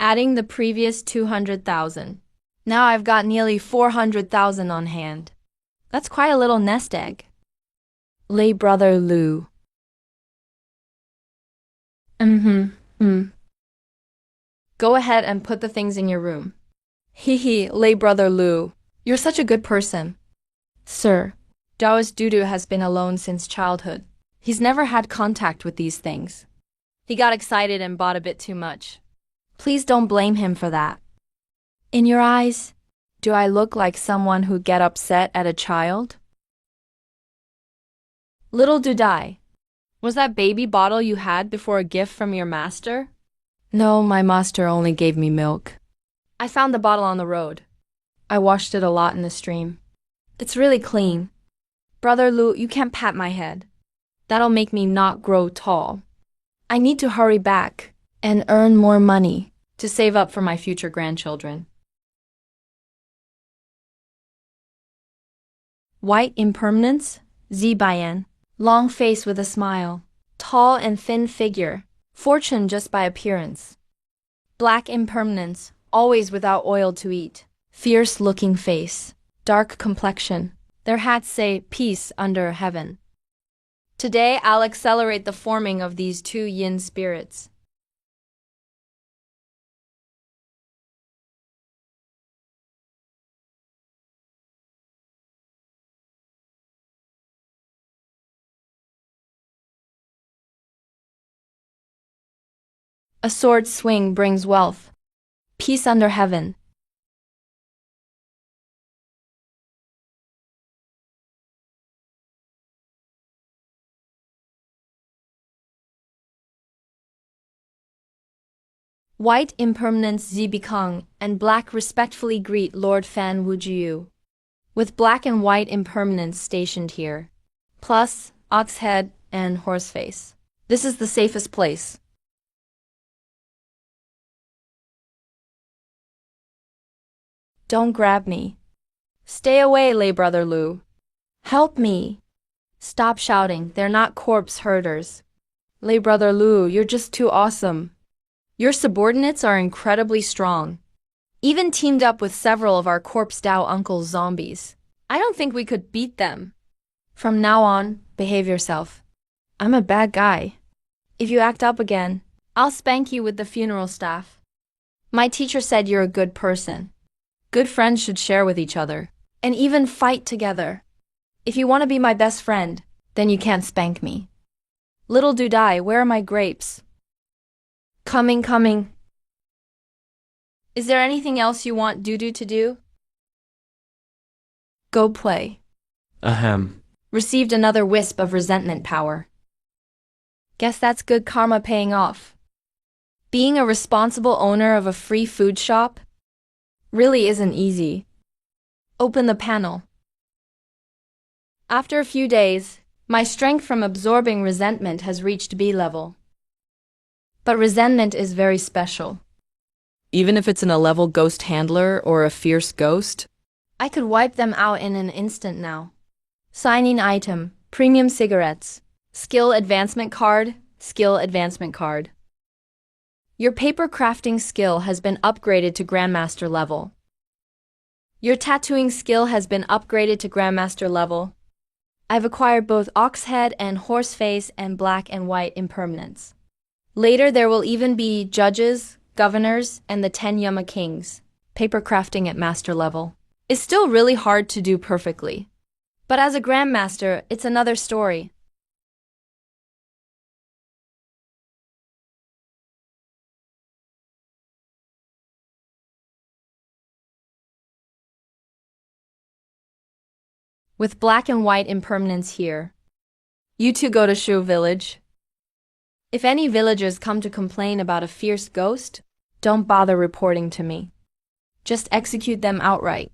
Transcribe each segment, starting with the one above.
adding the previous 200,000. Now I've got nearly 400,000 on hand. That's quite a little nest egg. Lay brother Lou. Go ahead and put the things in your room. Hee, lay brother Lou. You're such a good person. Sir, Daoist Dudu has been alone since childhood. He's never had contact with these things. He got excited and bought a bit too much. Please don't blame him for that. In your eyes, do I look like someone who'd get upset at a child? Little Dudai, was that baby bottle you had before a gift from your master? No, my master only gave me milk. I found the bottle on the road. I washed it a lot in the stream. It's really clean. Brother Lu, you can't pat my head. That'll make me not grow tall. I need to hurry back and earn more money to save up for my future grandchildren. White impermanence, Zibayan. Long face with a smile. Tall and thin figure. Fortune just by appearance. Black impermanence, always without oil to eat. Fierce-looking face. Dark complexion. Their hats say peace under heaven. Today I'll accelerate the forming of these two yin spirits. A sword swing brings wealth. Peace under heaven. White impermanence Zibikang and black respectfully greet Lord Fan Wujiu. With black and white impermanence stationed here. Plus, ox head and horse face. This is the safest place. Don't grab me. Stay away, lay brother Lu. Help me. Stop shouting, they're not corpse herders. Lay brother Lu, you're just too awesome. Your subordinates are incredibly strong. Even teamed up with several of our corpse Dao uncle's zombies. I don't think we could beat them. From now on, behave yourself. I'm a bad guy. If you act up again, I'll spank you with the funeral staff. My teacher said you're a good person. Good friends should share with each other, and even fight together. If you want to be my best friend, then you can't spank me. Little Dudai, where are my grapes? Coming. Is there anything else you want Dudu to do? Go play. Ahem. Received another wisp of resentment power. Guess that's good karma paying off. Being a responsible owner of a free food shop really isn't easy. Open the panel. After a few days, my strength from absorbing resentment has reached B level. But resentment is very special. Even if it's an A-level ghost handler or a fierce ghost? I could wipe them out in an instant now. Sign-in item, premium cigarettes, skill advancement card, skill advancement card. Your paper crafting skill has been upgraded to Grandmaster level. Your tattooing skill has been upgraded to Grandmaster level. I've acquired both ox head and horse face and black and white impermanence. Later there will even be judges, governors, and the 10 Yama Kings. Paper crafting at master level. It's still really hard to do perfectly. But as a Grandmaster, it's another story. With black and white impermanence here. You two go to Shu village. If any villagers come to complain about a fierce ghost, don't bother reporting to me. Just execute them outright.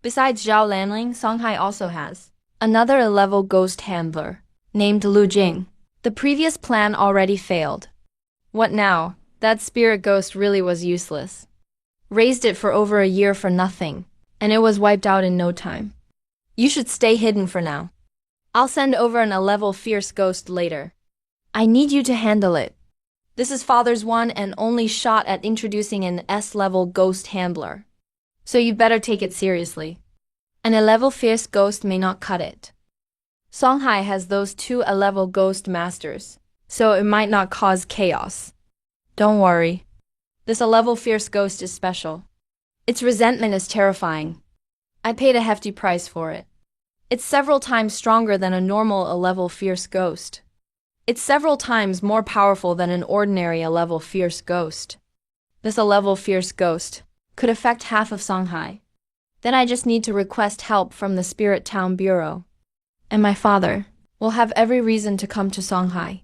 Besides Zhao Lanling, Songhai also has another A-level ghost handler, named Lu Jing. The previous plan already failed. What now? That spirit ghost really was useless. Raised it for over a year for nothing, and it was wiped out in no time. You should stay hidden for now. I'll send over an A-level fierce ghost later. I need you to handle it. This is Father's one and only shot at introducing an S-level ghost handler. So you better take it seriously. An A-level fierce ghost may not cut it. Songhai has those two A-level ghost masters, so it might not cause chaos. Don't worry. This A-level fierce ghost is special. Its resentment is terrifying. I paid a hefty price for it. It's several times stronger than a normal A-level fierce ghost. It's several times more powerful than an ordinary A-level fierce ghost. This A-level fierce ghost could affect half of Songhai. Then I just need to request help from the Spirit Town Bureau. And my father will have every reason to come to Songhai.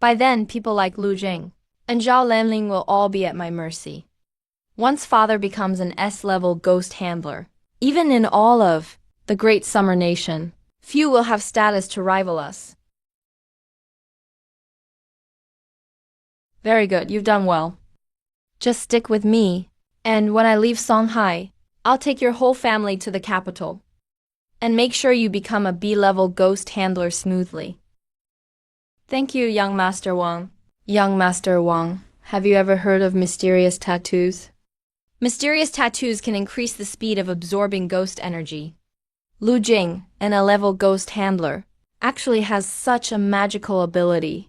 By then, people like Lu Jing and Zhao Lanling will all be at my mercy. Once father becomes an S-level ghost handler, even in all of the great summer nation, few will have status to rival us. Very good, you've done well. Just stick with me, and when I leave Songhai, I'll take your whole family to the capital. And make sure you become a B-level ghost handler smoothly. Thank you, young Master Wang. Young Master Wang, have you ever heard of mysterious tattoos? Mysterious tattoos can increase the speed of absorbing ghost energy. Lu Jing, an A-level ghost handler, actually has such a magical ability.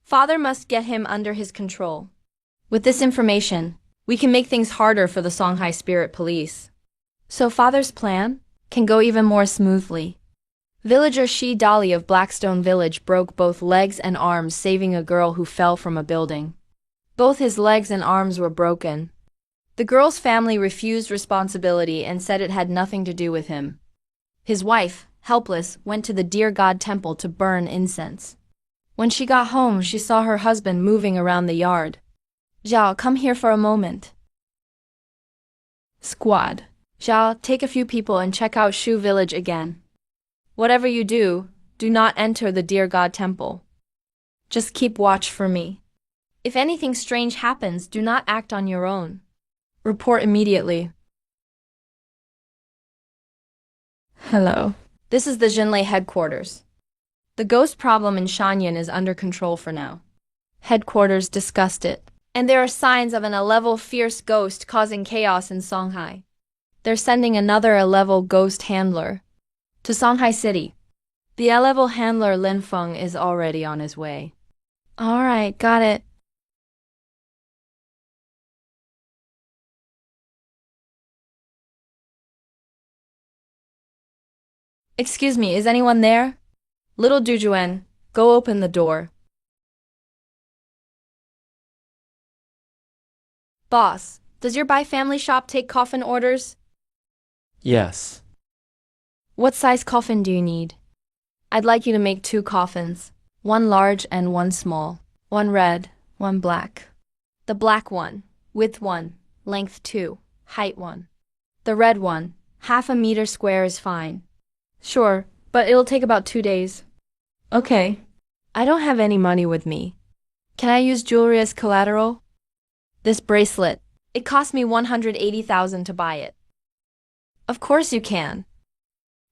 Father must get him under his control. With this information, we can make things harder for the Songhai Spirit Police. So father's plan can go even more smoothly. Villager Shi Dali of Blackstone Village broke both legs and arms, saving a girl who fell from a building. Both his legs and arms were broken. The girl's family refused responsibility and said it had nothing to do with him. His wife, helpless, went to the Deer God Temple to burn incense. When she got home, she saw her husband moving around the yard. Zhao, come here for a moment. Squad. Zhao, take a few people and check out Shu Village again. Whatever you do, do not enter the Deer God Temple. Just keep watch for me. If anything strange happens, do not act on your own. Report immediately. Hello. This is the Jinlei headquarters. The ghost problem in Shanyan is under control for now. Headquarters discussed it, and there are signs of an A-level fierce ghost causing chaos in Songhai. They're sending another A-level ghost handler to Songhai City. The A-level handler Lin Feng is already on his way. Alright, got it. Excuse me, is anyone there? Little Dujuan, go open the door. Boss, does your Bai family shop take coffin orders? Yes. What size coffin do you need? I'd like you to make 2 coffins, one large and one small, one red, one black. The black one, width 1, length 2, height 1. The red one, half a meter square is fine. Sure, but it'll take about 2 days. Okay. I don't have any money with me. Can I use jewelry as collateral? This bracelet. It cost me 180,000 to buy it. Of course you can.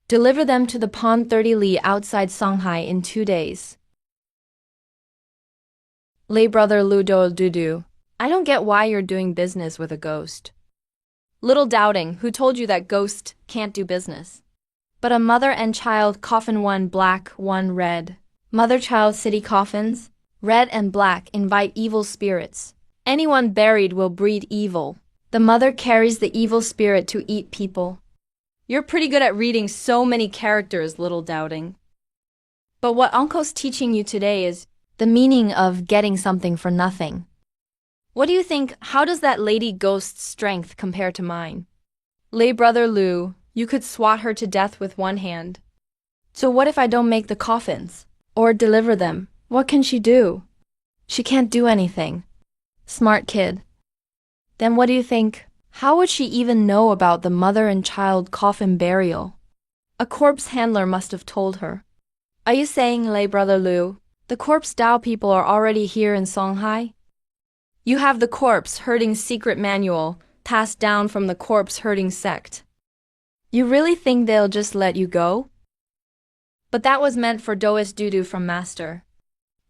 Deliver them to the Pond 30 Li outside Songhai in 2 days. Lay brother Ludo Dudu, I don't get why you're doing business with a ghost. Little doubting, who told you that ghosts can't do business? But a mother and child coffin, one black, one red. Mother-child city coffins, red and black, invite evil spirits. Anyone buried will breed evil. The mother carries the evil spirit to eat people. You're pretty good at reading so many characters, little doubting. But what Uncle's teaching you today is the meaning of getting something for nothing. What do you think, how does that lady ghost's strength compare to mine? Lay brother Lu, you could swat her to death with one hand. So what if I don't make the coffins? Or deliver them? What can she do? She can't do anything. Smart kid. Then what do you think? How would she even know about the mother and child coffin burial? A corpse handler must have told her. Are you saying, Lay brother Lu, the corpse Dao people are already here in Songhai? You have the corpse herding secret manual passed down from the corpse herding sect. You really think they'll just let you go? But that was meant for Daoist Dudu from Master.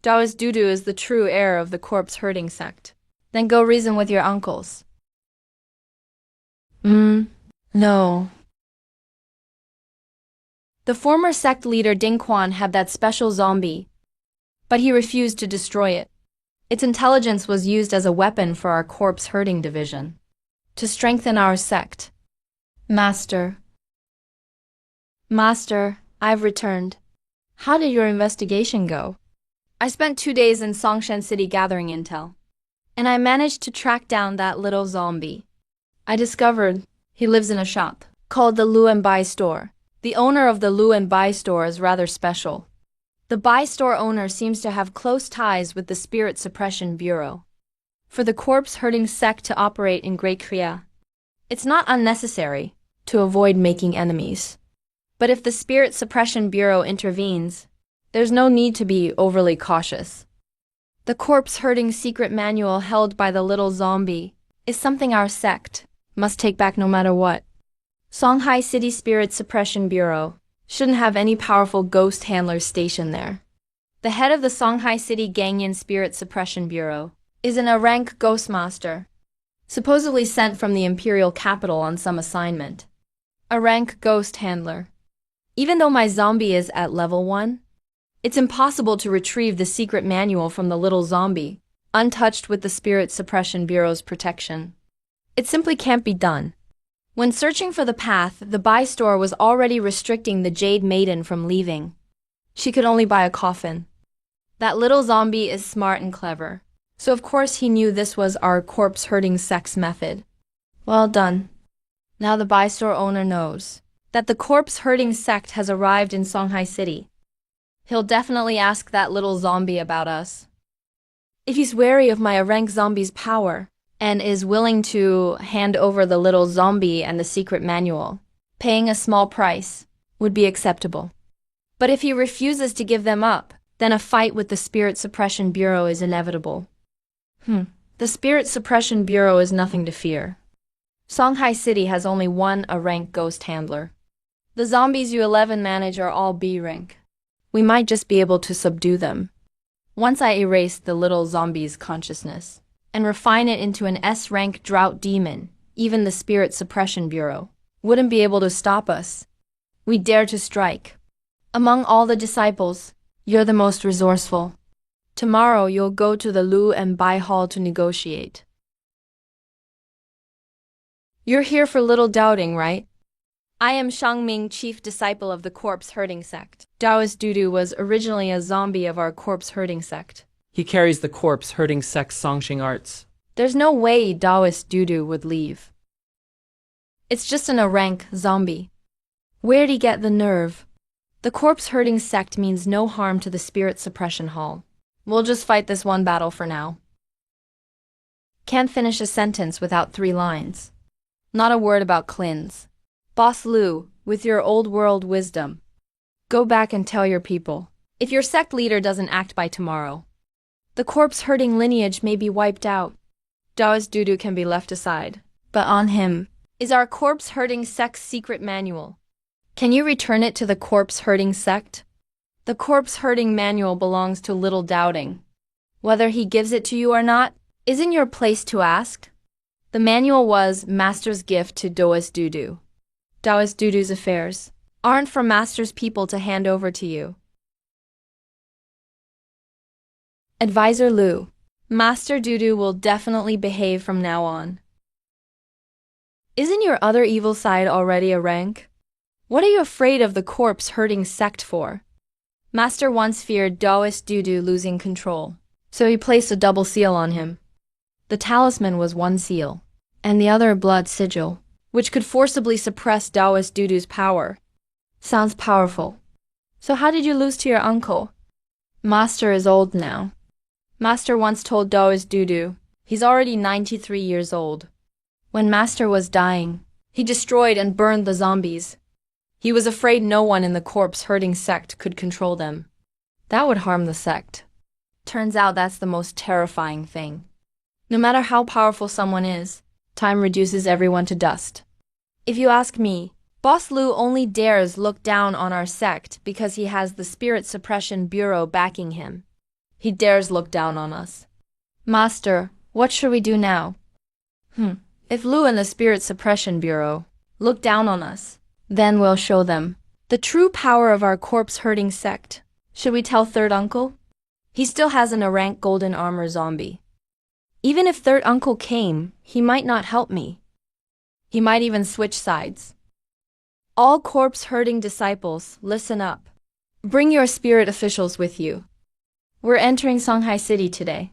Daoist Dudu is the true heir of the corpse herding sect. Then go reason with your uncles. No. The former sect leader Ding Quan had that special zombie, but he refused to destroy it. Its intelligence was used as a weapon for our corpse herding division, to strengthen our sect. Master, I've returned. How did your investigation go? I spent 2 days in Songshan City gathering intel, and I managed to track down that little zombie. I discovered he lives in a shop called the Lu and Bai store. The owner of the Lu and Bai store is rather special. The Bai store owner seems to have close ties with the Spirit Suppression Bureau. For the corpse herding sect to operate in Great Korea, it's not unnecessary to avoid making enemies. But if the Spirit Suppression Bureau intervenes, there's no need to be overly cautious. The corpse herding secret manual held by the little zombie is something our sect must take back no matter what. Songhai City Spirit Suppression Bureau shouldn't have any powerful ghost handlers stationed there. The head of the Songhai City Gangyan Spirit Suppression Bureau is an A-rank ghost master, supposedly sent from the imperial capital on some assignment. A rank ghost handler. Even though my zombie is at level 1, it's impossible to retrieve the secret manual from the little zombie, untouched with the Spirit Suppression Bureau's protection. It simply can't be done. When searching for the path, the Bai store was already restricting the Jade Maiden from leaving. She could only buy a coffin. That little zombie is smart and clever, so of course he knew this was our corpse herding sex method. Well done. Now the Bai store owner knows that the corpse herding sect has arrived in Songhai City. He'll definitely ask that little zombie about us. If he's wary of my rank zombie's power and is willing to hand over the little zombie and the secret manual, paying a small price would be acceptable. But if he refuses to give them up, then a fight with the Spirit Suppression Bureau is inevitable. The Spirit Suppression Bureau is nothing to fear. Songhai City has only one A-rank ghost handler. The zombies U11 manage are all B-rank. We might just be able to subdue them. Once I erase the little zombie's consciousness and refine it into an S-rank drought demon, even the Spirit Suppression Bureau wouldn't be able to stop us. We dare to strike. Among all the disciples, you're the most resourceful. Tomorrow you'll go to the Lu and Bai Hall to negotiate. You're here for little doubting, right? I am Shangming, chief disciple of the corpse herding sect. Daoist Dudu was originally a zombie of our corpse herding sect. He carries the corpse herding sect's Songxing arts. There's no way Daoist Dudu would leave. It's just an A-rank zombie. Where'd he get the nerve? The corpse herding sect means no harm to the Spirit Suppression Hall. We'll just fight this one battle for now. Can't finish a sentence without 3 lines. Not a word about Clins. Boss Lu, with your old world wisdom, go back and tell your people. If your sect leader doesn't act by tomorrow, the corpse herding lineage may be wiped out. Daoist Dudu can be left aside, but on him is our corpse herding sect's secret manual. Can you return it to the corpse herding sect? The corpse herding manual belongs to Little Doubting. Whether he gives it to you or not, isn't your place to ask. The manual was Master's gift to Daoist Dudu. Daoist Dudu's affairs aren't for Master's people to hand over to you. Advisor Lu, Master Dudu will definitely behave from now on. Isn't your other evil side already a rank? What are you afraid of the corpse herding sect for? Master once feared Daoist Dudu losing control, so he placed a double seal on him. The talisman was 1 seal, and the other a blood sigil, which could forcibly suppress Daoist Dudu's power. Sounds powerful. So how did you lose to your uncle? Master is old now. Master once told Daoist Dudu he's already 93 years old. When Master was dying, he destroyed and burned the zombies. He was afraid no one in the corpse herding sect could control them. That would harm the sect. Turns out that's the most terrifying thing. No matter how powerful someone is, time reduces everyone to dust. If you ask me, Boss Lu only dares look down on our sect because he has the Spirit Suppression Bureau backing him. He dares look down on us. Master, what should we do now? If Lu and the Spirit Suppression Bureau look down on us, then we'll show them the true power of our corpse-herding sect. Should we tell Third Uncle? He still has an rank golden armor zombie. Even if Third Uncle came, he might not help me. He might even switch sides. All corpse-herding disciples, listen up. Bring your spirit officials with you. We're entering Songhai City today.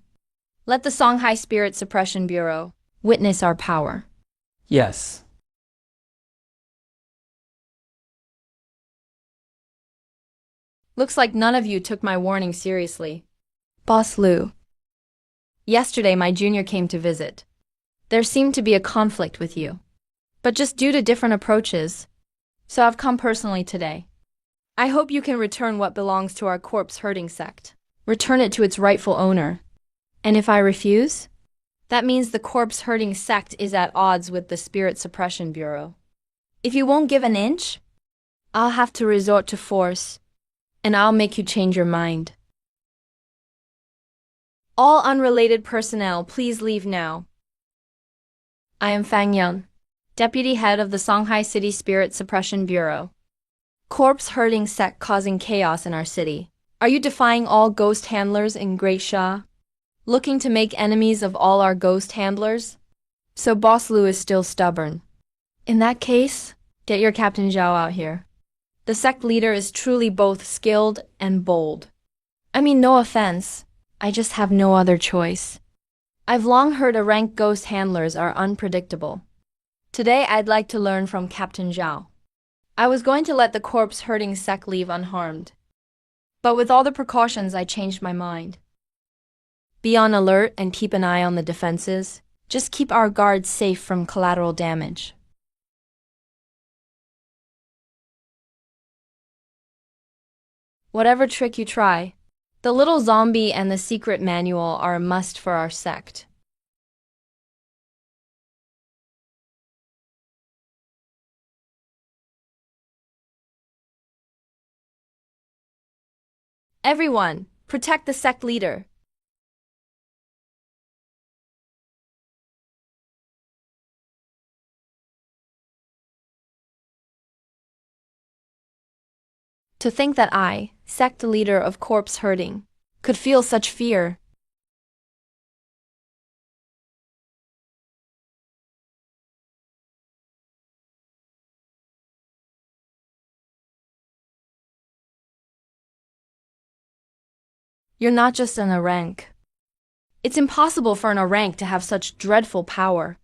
Let the Songhai Spirit Suppression Bureau witness our power. Yes. Looks like none of you took my warning seriously. Boss Lu. Yesterday my junior came to visit. There seemed to be a conflict with you, but just due to different approaches, so I've come personally today. I hope you can return what belongs to our corpse-herding sect. Return it to its rightful owner. And if I refuse, that means the corpse-herding sect is at odds with the Spirit Suppression Bureau. If you won't give an inch, I'll have to resort to force, and I'll make you change your mind. All unrelated personnel, please leave now. I am Fang Yun, Deputy Head of the Songhai City Spirit Suppression Bureau. Corpse-herding sect causing chaos in our city. Are you defying all ghost handlers in Great Sha? Looking to make enemies of all our ghost handlers? So Boss Lu is still stubborn. In that case, get your Captain Zhao out here. The sect leader is truly both skilled and bold. I mean, no offense, I just have no other choice. I've long heard rank ghost handlers are unpredictable. Today I'd like to learn from Captain Zhao. I was going to let the corpse-herding sect leave unharmed, but with all the precautions I changed my mind. Be on alert and keep an eye on the defenses. Just keep our guards safe from collateral damage. Whatever trick you try, the little zombie and the secret manual are a must for our sect. Everyone, protect the sect leader. To think that I, sect leader of corpse herding, could feel such fear. You're not just an A rank. It's impossible for an A rank to have such dreadful power.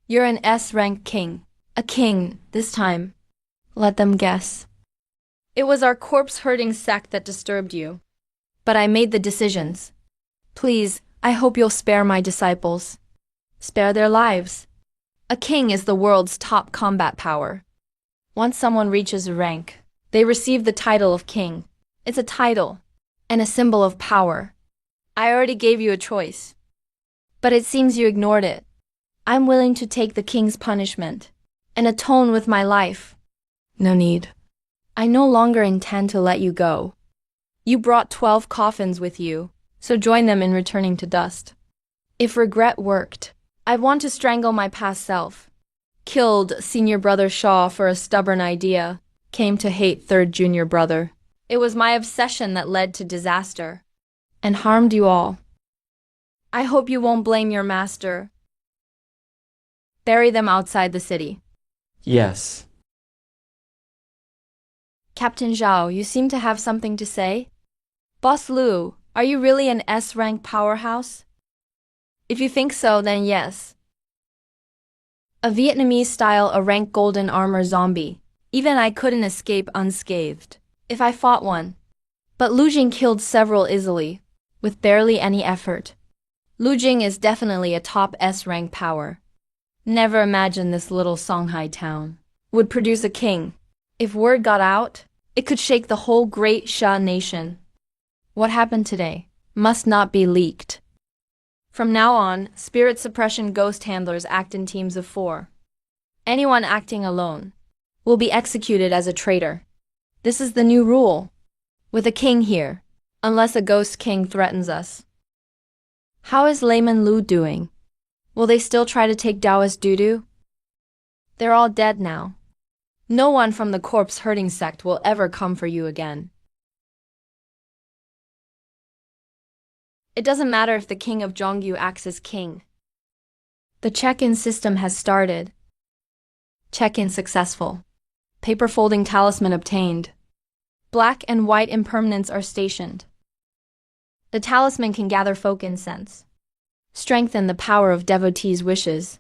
You're an S rank king. A king, this time. Let them guess. It was our corpse-herding sect that disturbed you. But I made the decisions. Please, I hope you'll spare my disciples. Spare their lives. A king is the world's top combat power. Once someone reaches a rank, they receive the title of king. It's a title, and a symbol of power. I already gave you a choice. But it seems you ignored it. I'm willing to take the king's punishment, and atone with my life. No need. I no longer intend to let you go. You brought 12 coffins with you, so join them in returning to dust. If regret worked, I'd want to strangle my past self. Killed senior brother Shaw for a stubborn idea, came to hate third junior brother. It was my obsession that led to disaster, and harmed you all. I hope you won't blame your master. Bury them outside the city. Yes. Captain Zhao, you seem to have something to say? Boss Lu, are you really an S-rank powerhouse? If you think so, then yes. A Vietnamese-style A-rank golden armor zombie. Even I couldn't escape unscathed if I fought one. But Lu Jing killed several easily, with barely any effort. Lu Jing is definitely a top S-rank power. Never imagined this little Songhai town would produce a king. If word got out, it could shake the whole Great Sha nation. What happened today must not be leaked. From now on, spirit suppression ghost handlers act in teams of 4. Anyone acting alone will be executed as a traitor. This is the new rule. With a king here, unless a ghost king threatens us. How is Layman Lu doing? Will they still try to take Taoist Dudu? They're all dead now. No one from the corpse herding sect will ever come for you again. It doesn't matter if the king of Zhongyu acts as king. The check-in system has started. Check-in successful. Paper folding talisman obtained. Black and white impermanents are stationed. The talisman can gather folk incense. Strengthen the power of devotees' wishes.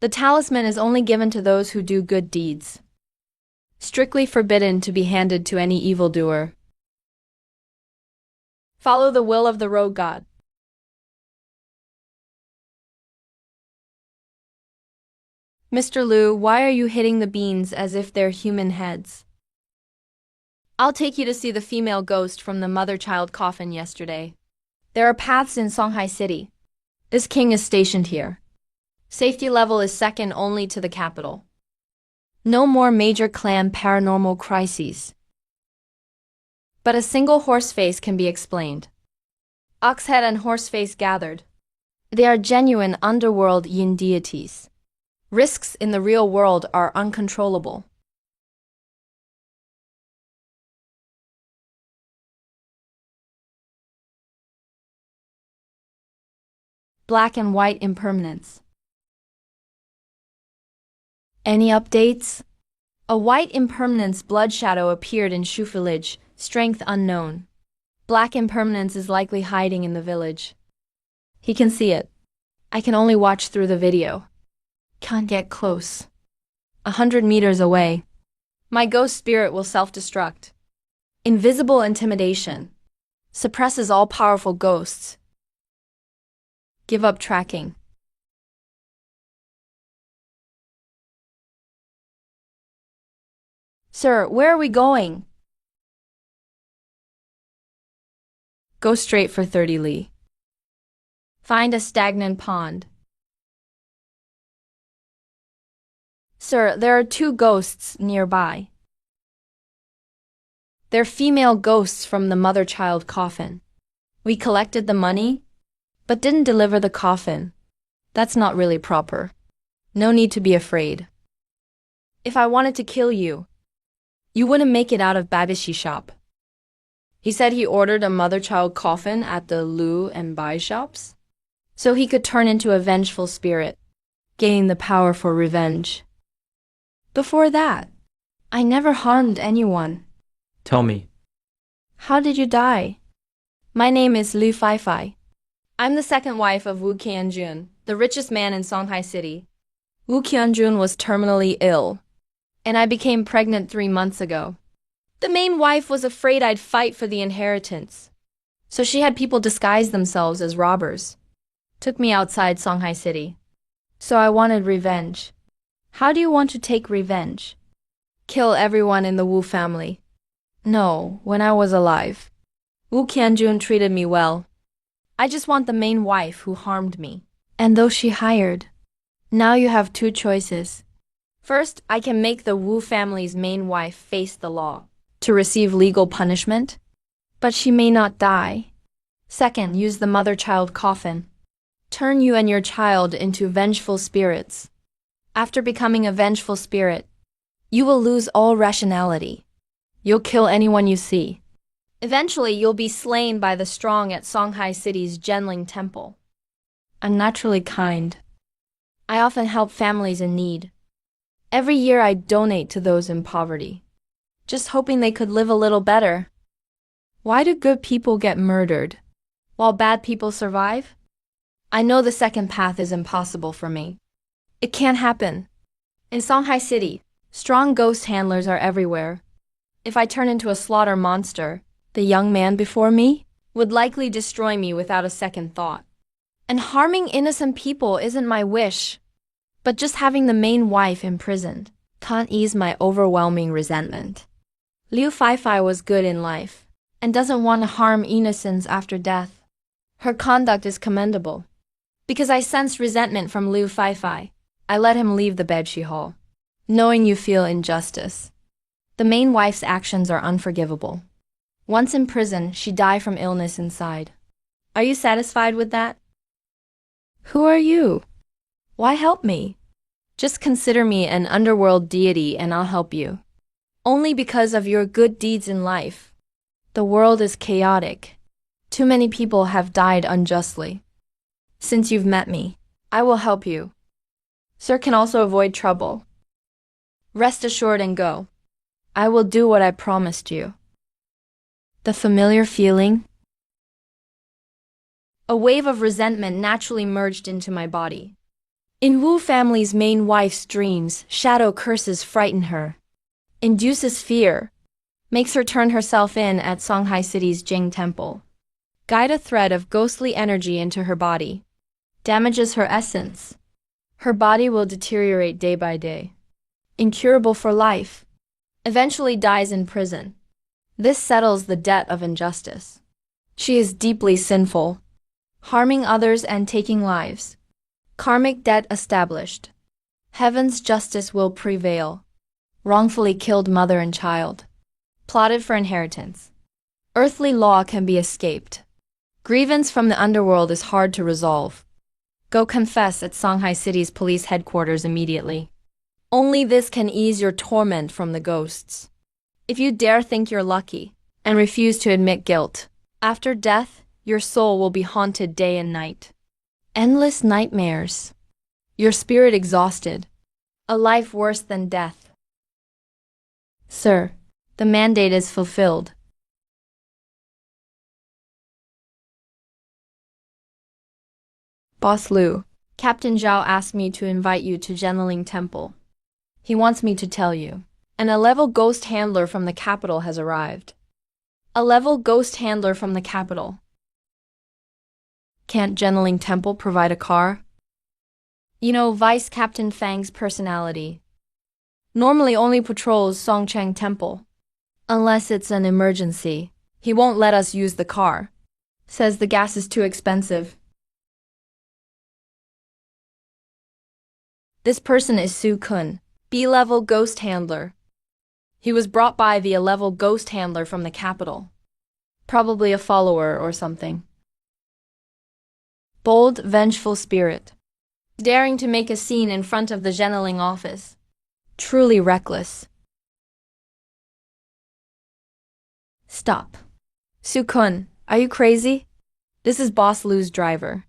The talisman is only given to those who do good deeds. Strictly forbidden to be handed to any evildoer. Follow the will of the road god. Mr. Liu, why are you hitting the beans as if they're human heads? I'll take you to see the female ghost from the mother-child coffin yesterday. There are paths in Songhai City. This king is stationed here. Safety level is second only to the capital. No more major clan paranormal crises. But a single horseface can be explained. Oxhead and horseface gathered. They are genuine underworld yin deities. Risks in the real world are uncontrollable. Black and white impermanence. Any updates? A white impermanence blood shadow appeared in Shu village, strength unknown. Black impermanence is likely hiding in the village. He can see it. I can only watch through the video. Can't get close. 100 meters away. My ghost spirit will self-destruct. Invisible intimidation. Suppresses all powerful ghosts. Give up tracking. Sir, where are we going? Go straight for 30 li. Find a stagnant pond. Sir, there are 2 ghosts nearby. They're female ghosts from the mother-child coffin. We collected the money, but didn't deliver the coffin. That's not really proper. No need to be afraid. If I wanted to kill you, you wouldn't make it out of Babishi shop. He said he ordered a mother-child coffin at the Lu and Bai shops, so he could turn into a vengeful spirit, gaining the power for revenge. Before that, I never harmed anyone. Tell me. How did you die? My name is Liu Feifei. I'm the second wife of Wu Qianjun, the richest man in Songhai City. Wu Qianjun was terminally ill, and I became pregnant 3 months ago. The main wife was afraid I'd fight for the inheritance, so she had people disguise themselves as robbers. Took me outside Songhai City. So I wanted revenge. How do you want to take revenge? Kill everyone in the Wu family. No, when I was alive. Wu Qianjun treated me well. I just want the main wife who harmed me. And those she hired. Now you have 2 choices. First, I can make the Wu family's main wife face the law to receive legal punishment, but she may not die. Second, use the mother-child coffin. Turn you and your child into vengeful spirits. After becoming a vengeful spirit, you will lose all rationality. You'll kill anyone you see. Eventually, you'll be slain by the strong at Songhai City's Zhenling Temple. I'm naturally kind. I often help families in need. Every year I donate to those in poverty, just hoping they could live a little better. Why do good people get murdered, while bad people survive? I know the second path is impossible for me. It can't happen. In Songhai City, strong ghost handlers are everywhere. If I turn into a slaughter monster, the young man before me would likely destroy me without a second thought. And harming innocent people isn't my wish, but just having the main wife imprisoned can't ease my overwhelming resentment. Liu Feifei was good in life and doesn't want to harm innocents after death. Her conduct is commendable. Because I sense resentment from Liu Feifei, I let him leave the bedsheet hall, knowing you feel injustice. The main wife's actions are unforgivable. Once in prison, she died from illness inside. Are you satisfied with that? Who are you? Why help me? Just consider me an underworld deity and I'll help you. Only because of your good deeds in life. The world is chaotic. Too many people have died unjustly. Since you've met me, I will help you. Sir can also avoid trouble. Rest assured and go. I will do what I promised you. The familiar feeling? A wave of resentment naturally merged into my body. In Wu family's main wife's dreams, shadow curses frighten her, induces fear, makes her turn herself in at Shanghai City's Jing temple, guide a thread of ghostly energy into her body, damages her essence. Her body will deteriorate day by day, incurable for life, eventually dies in prison. This settles the debt of injustice. She is deeply sinful, harming others and taking lives. Karmic debt established. Heaven's justice will prevail. Wrongfully killed mother and child. Plotted for inheritance. Earthly law can be escaped. Grievance from the underworld is hard to resolve. Go confess at Shanghai City's police headquarters immediately. Only this can ease your torment from the ghosts. If you dare think you're lucky and refuse to admit guilt, after death, your soul will be haunted day and night. Endless nightmares. Your spirit exhausted. A life worse than death. Sir, the mandate is fulfilled. Boss Liu, Captain Zhao asked me to invite you to Zhenling Temple. He wants me to tell you. And a level ghost handler from the capital has arrived. A level ghost handler from the capital. Can't Zhenling Temple provide a car? You know Vice Captain Fang's personality. Normally only patrols Songcheng Temple. Unless it's an emergency, he won't let us use the car. Says the gas is too expensive. This person is Su Kun, B-level ghost handler. He was brought by the A-level ghost handler from the capital. Probably a follower or something. Bold, vengeful spirit. Daring to make a scene in front of the Zhenling office. Truly reckless. Stop. Su Kun, are you crazy? This is Boss Liu's driver.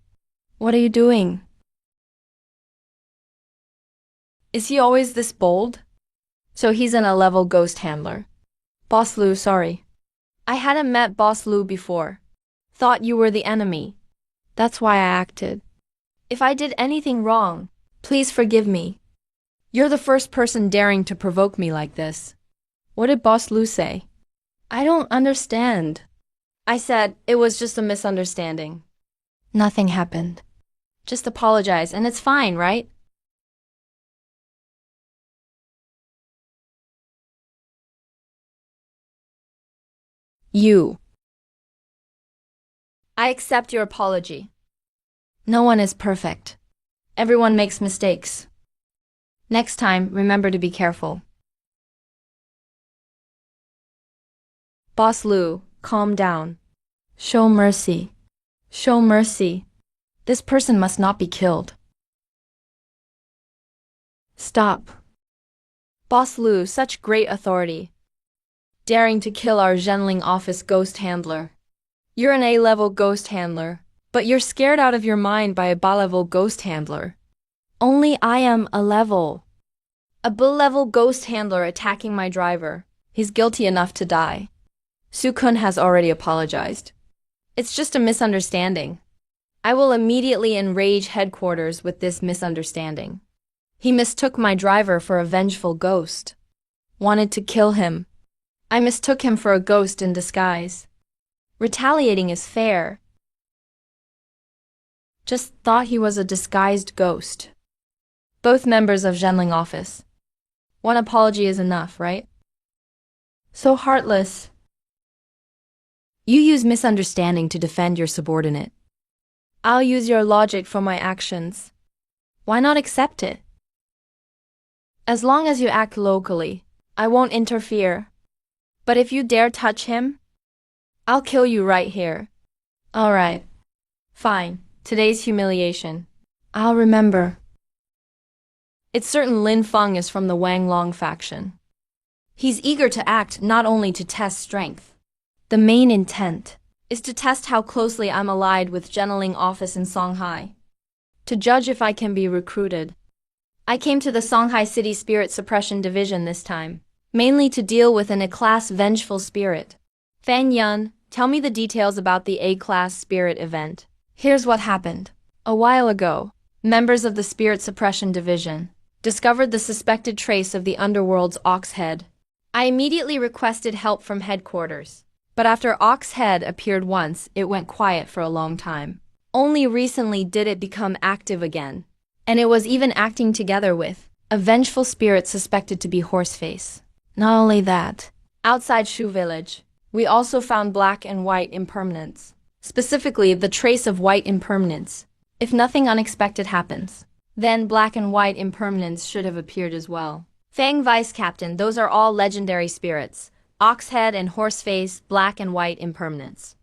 What are you doing? Is he always this bold? So he's an A-level ghost handler. Boss Liu, sorry. I hadn't met Boss Liu before. Thought you were the enemy. That's why I acted. If I did anything wrong, please forgive me. You're the first person daring to provoke me like this. What did Boss Liu say? I don't understand. I said it was just a misunderstanding. Nothing happened. Just apologize and it's fine, right? You. I accept your apology. No one is perfect. Everyone makes mistakes. Next time, remember to be careful. Boss Liu, calm down. Show mercy. Show mercy. This person must not be killed. Stop. Boss Liu, such great authority. Daring to kill our Zhenling office ghost handler. You're an A-level ghost handler, but you're scared out of your mind by a B-level ghost handler. Only I am a level. A B-level ghost handler attacking my driver. He's guilty enough to die. Su Kun has already apologized. It's just a misunderstanding. I will immediately enrage headquarters with this misunderstanding. He mistook my driver for a vengeful ghost. Wanted to kill him. I mistook him for a ghost in disguise. Retaliating is fair. Just thought he was a disguised ghost. Both members of Zhenling office. One apology is enough, right? So heartless. You use misunderstanding to defend your subordinate. I'll use your logic for my actions. Why not accept it? As long as you act locally, I won't interfere. But if you dare touch him, I'll kill you right here. All right. Fine. Today's humiliation. I'll remember. It's certain Lin Feng is from the Wang Long faction. He's eager to act not only to test strength. The main intent is to test how closely I'm allied with Genling office in Songhai. To judge if I can be recruited. I came to the Songhai City Spirit Suppression Division this time, mainly to deal with an A-class vengeful spirit. Fang Yun, tell me the details about the A-class spirit event. Here's what happened. A while ago, members of the Spirit Suppression Division discovered the suspected trace of the underworld's ox head. I immediately requested help from headquarters. But after ox head appeared once, it went quiet for a long time. Only recently did it become active again. And it was even acting together with a vengeful spirit suspected to be Horseface. Not only that, outside Shu Village, we also found black and white impermanence. Specifically, the trace of white impermanence. If nothing unexpected happens, then black and white impermanence should have appeared as well. Fang Vice Captain, those are all legendary spirits. Oxhead and Horseface, black and white impermanence.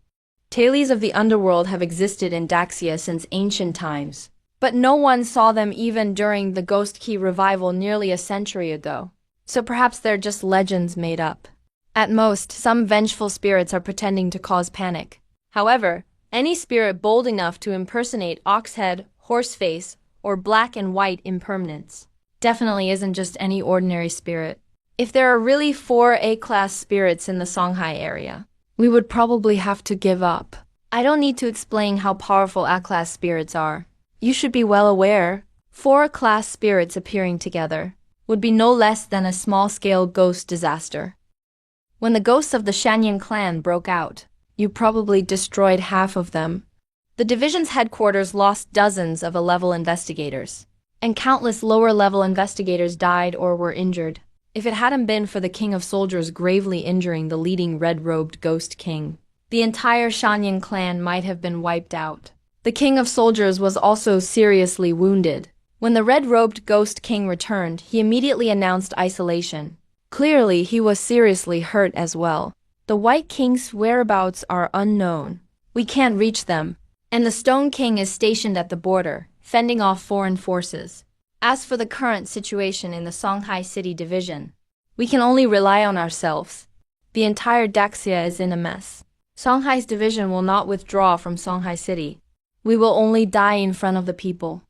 Tales of the underworld have existed in Daxia since ancient times, but no one saw them even during the Ghost Key revival nearly a century ago. So perhaps they're just legends made up. At most, some vengeful spirits are pretending to cause panic. However, any spirit bold enough to impersonate Oxhead, Horseface, or black and white impermanence definitely isn't just any ordinary spirit. If there are really 4 A-class spirits in the Songhai area, we would probably have to give up. I don't need to explain how powerful A-class spirits are. You should be well aware, 4 class spirits appearing together would be no less than a small-scale ghost disaster. When the ghosts of the Shanyan clan broke out, you probably destroyed half of them. The division's headquarters lost dozens of A-level investigators, and countless lower-level investigators died or were injured. If it hadn't been for the King of Soldiers gravely injuring the leading red-robed Ghost King, the entire Shanyan clan might have been wiped out. The King of Soldiers was also seriously wounded. When the red-robed Ghost King returned, he immediately announced isolation. Clearly, he was seriously hurt as well. The White King's whereabouts are unknown. We can't reach them. And the Stone King is stationed at the border, fending off foreign forces. As for the current situation in the Songhai City Division, we can only rely on ourselves. The entire Daxia is in a mess. Songhai's division will not withdraw from Songhai City. We will only die in front of the people.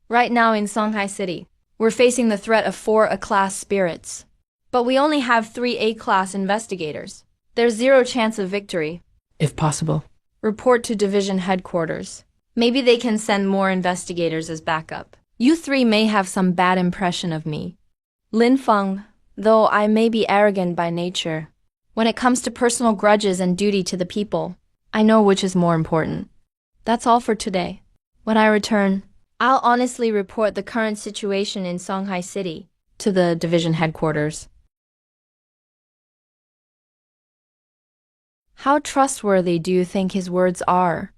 Right now in Songhai City, we're facing the threat of 4 A-class spirits. But we only have 3 A-class investigators. There's 0 chance of victory. If possible. Report to division headquarters. Maybe they can send more investigators as backup. You 3 may have some bad impression of me. Lin Feng, though I may be arrogant by nature, when it comes to personal grudges and duty to the people, I know which is more important. That's all for today. When I return, I'll honestly report the current situation in Songhai City to the division headquarters. How trustworthy do you think his words are?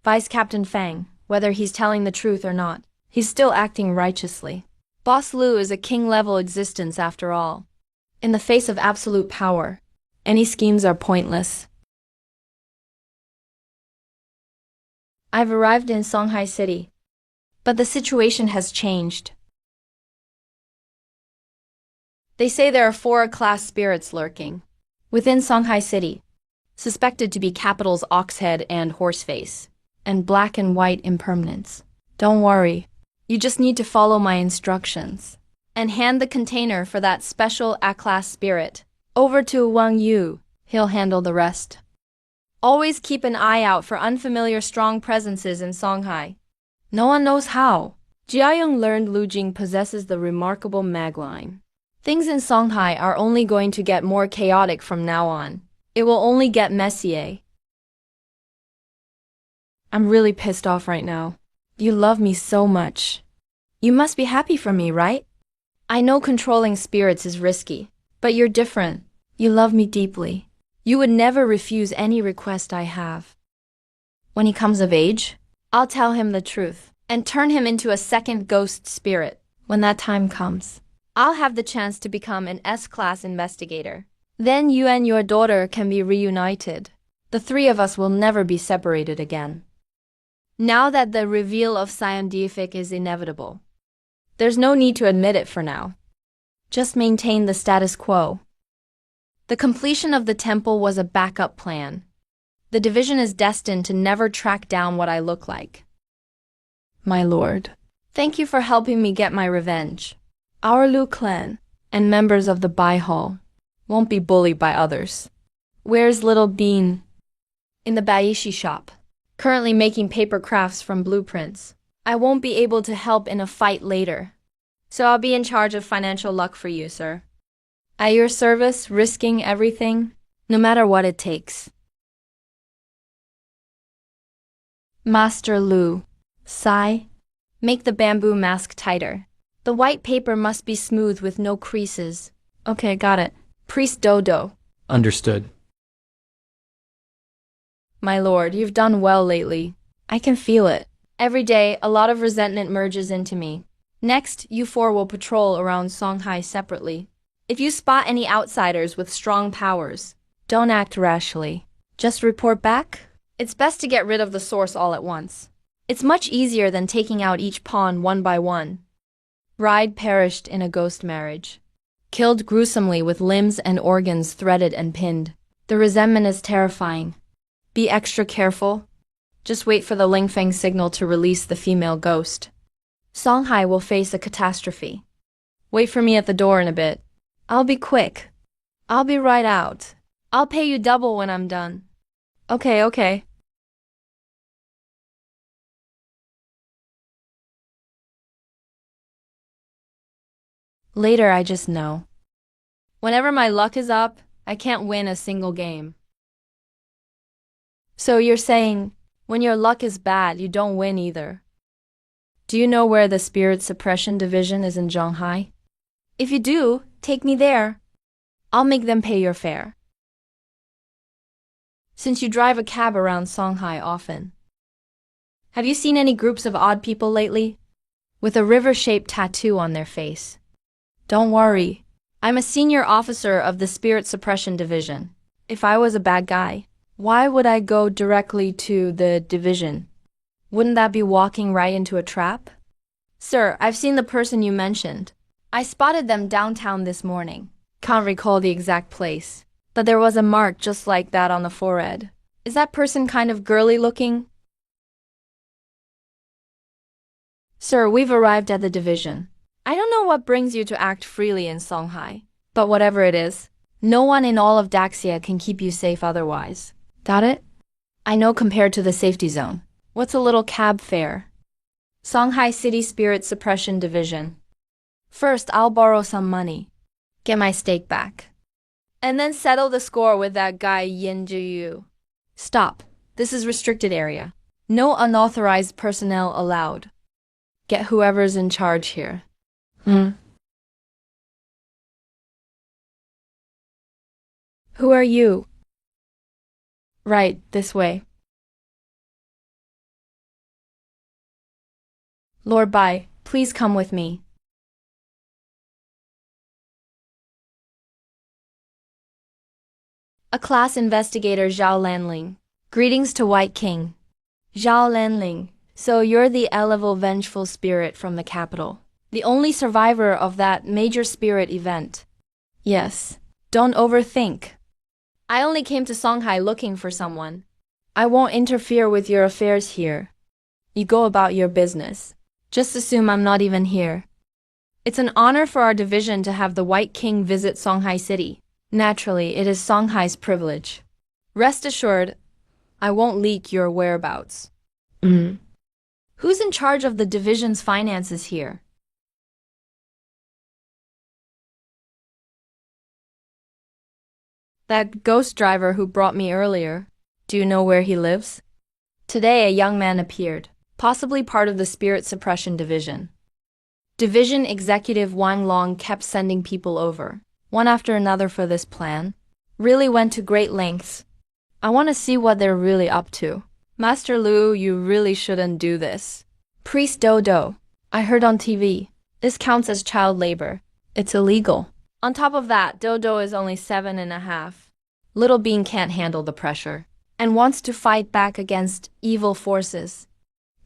Vice Captain Fang, whether he's telling the truth or not, he's still acting righteously. Boss Lu is a king-level existence after all. In the face of absolute power, any schemes are pointless. I've arrived in Songhai City, but the situation has changed. They say there are 4 class spirits lurking within Songhai City, suspected to be Capital's Oxhead and Horseface, and black and white impermanence. Don't worry, you just need to follow my instructions and hand the container for that special A-class spirit over to Wang Yu. He'll handle the rest. Always keep an eye out for unfamiliar strong presences in Songhai. No one knows how. Jiayong learned Lu Jing possesses the remarkable mag line. Things in Songhai are only going to get more chaotic from now on. It will only get messier. I'm really pissed off right now. You love me so much. You must be happy for me, right? I know controlling spirits is risky, but you're different. You love me deeply. You would never refuse any request I have. When he comes of age, I'll tell him the truth and turn him into a second ghost spirit when that time comes. I'll have the chance to become an S-class investigator. Then you and your daughter can be reunited. The three of us will never be separated again. Now that the reveal of scientific is inevitable, there's no need to admit it for now. Just maintain the status quo. The completion of the temple was a backup plan. The division is destined to never track down what I look like. My lord, thank you for helping me get my revenge. Our Lu clan and members of the Bai Hall won't be bullied by others. Where's Little Bean? In the Baishi shop, currently making paper crafts from blueprints. I won't be able to help in a fight later, so I'll be in charge of financial luck for you, sir. At your service, risking everything, no matter what it takes. Master Lu, sigh. Make the bamboo mask tighter. The white paper must be smooth with no creases. Okay, got it. Priest Dodo. Understood. My lord, you've done well lately. I can feel it. Every day, a lot of resentment merges into me. Next, you four will patrol around Songhai separately. If you spot any outsiders with strong powers, don't act rashly. Just report back. It's best to get rid of the source all at once. It's much easier than taking out each pawn one by one. Bride perished in a ghost marriage. Killed gruesomely with limbs and organs threaded and pinned. The resentment is terrifying. Be extra careful. Just wait for the Lingfeng signal to release the female ghost. Songhai will face a catastrophe. Wait for me at the door in a bit. I'll be quick. I'll be right out. I'll pay you double when I'm done. Okay. Later, I just know. Whenever my luck is up, I can't win a single game. So you're saying, when your luck is bad, you don't win either. Do you know where the Spirit Suppression Division is in Zhonghai? If you do, take me there. I'll make them pay your fare. Since you drive a cab around Songhai often, have you seen any groups of odd people lately? With a river-shaped tattoo on their face. Don't worry. I'm a senior officer of the Spirit Suppression Division. If I was a bad guy, why would I go directly to the division? Wouldn't that be walking right into a trap? Sir, I've seen the person you mentioned. I spotted them downtown this morning. Can't recall the exact place, but there was a mark just like that on the forehead. Is that person kind of girly looking? Sir, we've arrived at the division. I don't know what brings you to act freely in Songhai, but whatever it is, no one in all of Daxia can keep you safe otherwise. Got it? I know compared to the safety zone. What's a little cab fare? Songhai City Spirit Suppression Division. First, I'll borrow some money. Get my stake back. And then settle the score with that guy Yin Jiyu. Stop. This is restricted area. No unauthorized personnel allowed. Get whoever's in charge here. Who are you? Right, this way. Lord Bai, please come with me. A class investigator, Zhao Lanling. Greetings to White King. Zhao Lanling, so you're the A-level vengeful spirit from the capital. The only survivor of that major spirit event. Yes. Don't overthink. I only came to Songhai looking for someone. I won't interfere with your affairs here. You go about your business. Just assume I'm not even here. It's an honor for our division to have the White King visit Songhai City. Naturally, it is Songhai's privilege. Rest assured, I won't leak your whereabouts. Who's in charge of the division's finances here? That ghost driver who brought me earlier. Do you know where he lives? Today, a young man appeared, possibly part of the Spirit Suppression Division. Division Executive Wang Long kept sending people over, one after another for this plan. Really went to great lengths. I want to see what they're really up to. Master Lu, you really shouldn't do this. Priest Dodo, I heard on TV. This counts as child labor. It's illegal. On top of that, Dodo is only 7.5. Little Bean can't handle the pressure and wants to fight back against evil forces.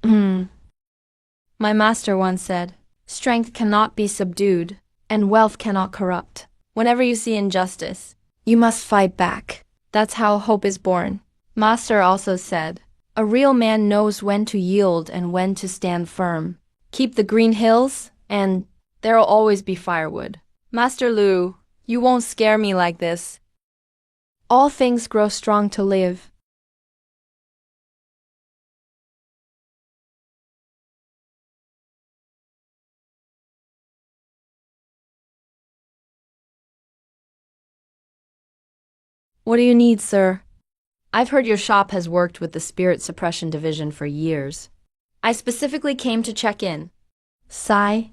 My master once said, strength cannot be subdued and wealth cannot corrupt. Whenever you see injustice, you must fight back. That's how hope is born. Master also said, a real man knows when to yield and when to stand firm. Keep the green hills, and there'll always be firewood. Master Lu, you won't scare me like this. All things grow strong to live. What do you need, sir? I've heard your shop has worked with the Spirit Suppression Division for years. I specifically came to check in. Sai,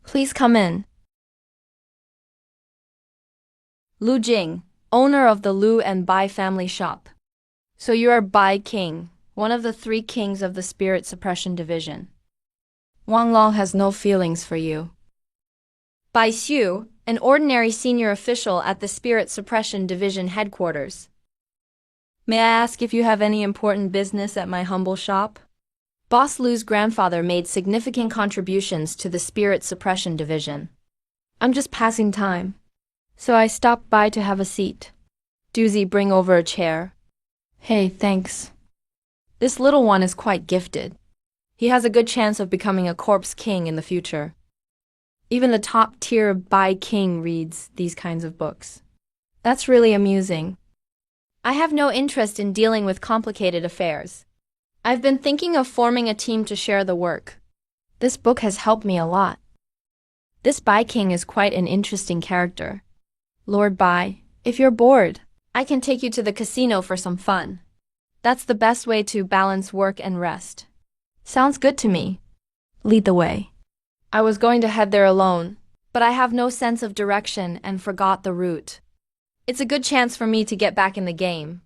please come in. Lu Jing, owner of the Lu and Bai family shop. So you are Bai King, one of the 3 kings of the Spirit Suppression Division. Wang Long has no feelings for you. Bai Xiu, an ordinary senior official at the Spirit Suppression Division headquarters. May I ask if you have any important business at my humble shop? Boss Lu's grandfather made significant contributions to the Spirit Suppression Division. I'm just passing time, so I stopped by to have a seat. Doozy, bring over a chair. Hey, thanks. This little one is quite gifted. He has a good chance of becoming a corpse king in the future. Even the top-tier Bai King reads these kinds of books. That's really amusing. I have no interest in dealing with complicated affairs. I've been thinking of forming a team to share the work. This book has helped me a lot. This Bai King is quite an interesting character. Lord Bai, if you're bored, I can take you to the casino for some fun. That's the best way to balance work and rest. Sounds good to me. Lead the way. I was going to head there alone, but I have no sense of direction and forgot the route. It's a good chance for me to get back in the game.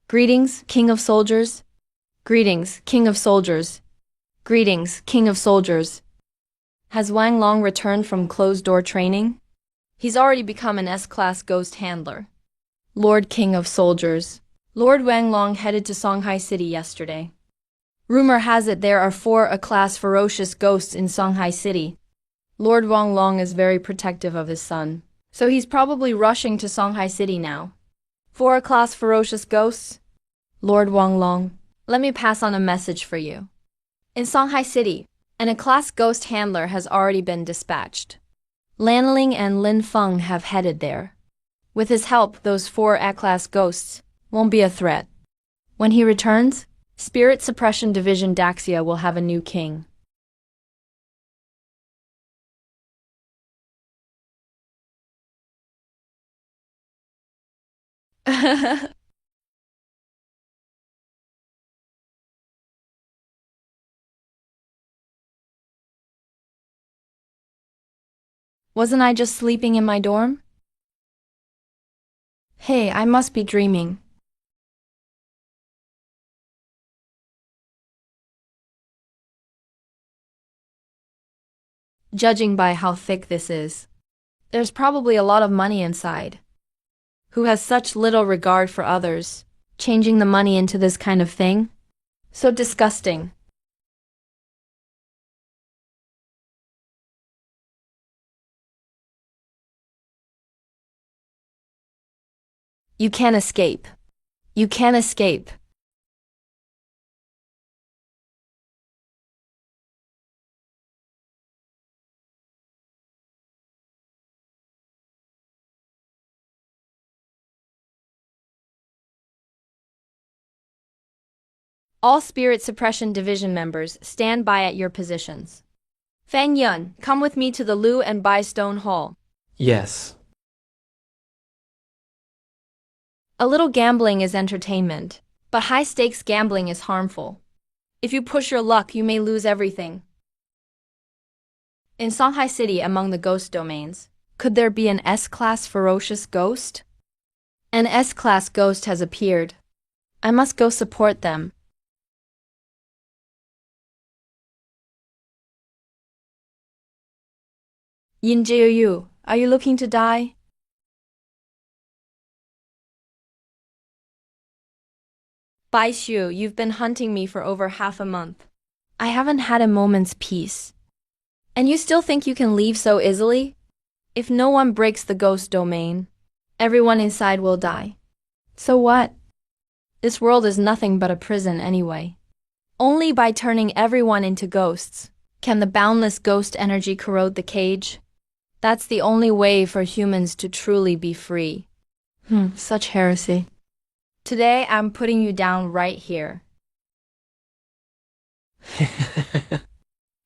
Greetings, King of Soldiers. Greetings, King of Soldiers. Greetings, King of Soldiers. Has Wang Long returned from closed-door training? He's already become an S-class ghost handler. Lord King of Soldiers. Lord Wang Long headed to Songhai City yesterday. Rumor has it there are 4 A-class ferocious ghosts in Songhai City. Lord Wang Long is very protective of his son, so he's probably rushing to Songhai City now. 4 A-class ferocious ghosts? Lord Wang Long, let me pass on a message for you. In Songhai City, an A-class ghost handler has already been dispatched. Lan Ling and Lin Feng have headed there. With his help, those 4 A-class ghosts won't be a threat. When he returns, Spirit Suppression Division Daxia will have a new king. Wasn't I just sleeping in my dorm? Hey, I must be dreaming. Judging by how thick this is, there's probably a lot of money inside. Who has such little regard for others, changing the money into this kind of thing? So disgusting. You can't escape. You can't escape. All Spirit Suppression Division members, stand by at your positions. Fang Yun, come with me to the Lu and Bai Stone Hall. Yes. A little gambling is entertainment, but high-stakes gambling is harmful. If you push your luck, you may lose everything. In Songhai City, among the ghost domains, Could there be an S-class ferocious ghost? An S-class ghost has appeared. I must go support them. Yin Jiu, are you looking to die? Bai Shu, you've been hunting me for over half a month. I haven't had a moment's peace. And you still think you can leave so easily? If no one breaks the ghost domain, everyone inside will die. So what? This world is nothing but a prison anyway. Only by turning everyone into ghosts can the boundless ghost energy corrode the cage. That's the only way for humans to truly be free. Such heresy. Today, I'm putting you down right here.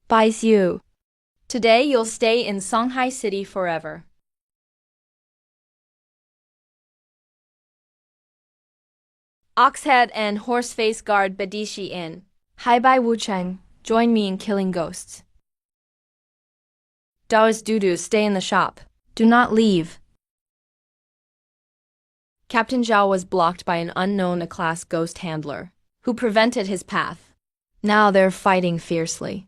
Bai Xiu. Today, you'll stay in Songhai City forever. Oxhead and Horseface guard Badishi Inn. Hai Bai Wucheng, join me in killing ghosts. Daoist Dudu, stay in the shop. Do not leave. Captain Zhao was blocked by an unknown A-class ghost handler, who prevented his path. Now they're fighting fiercely.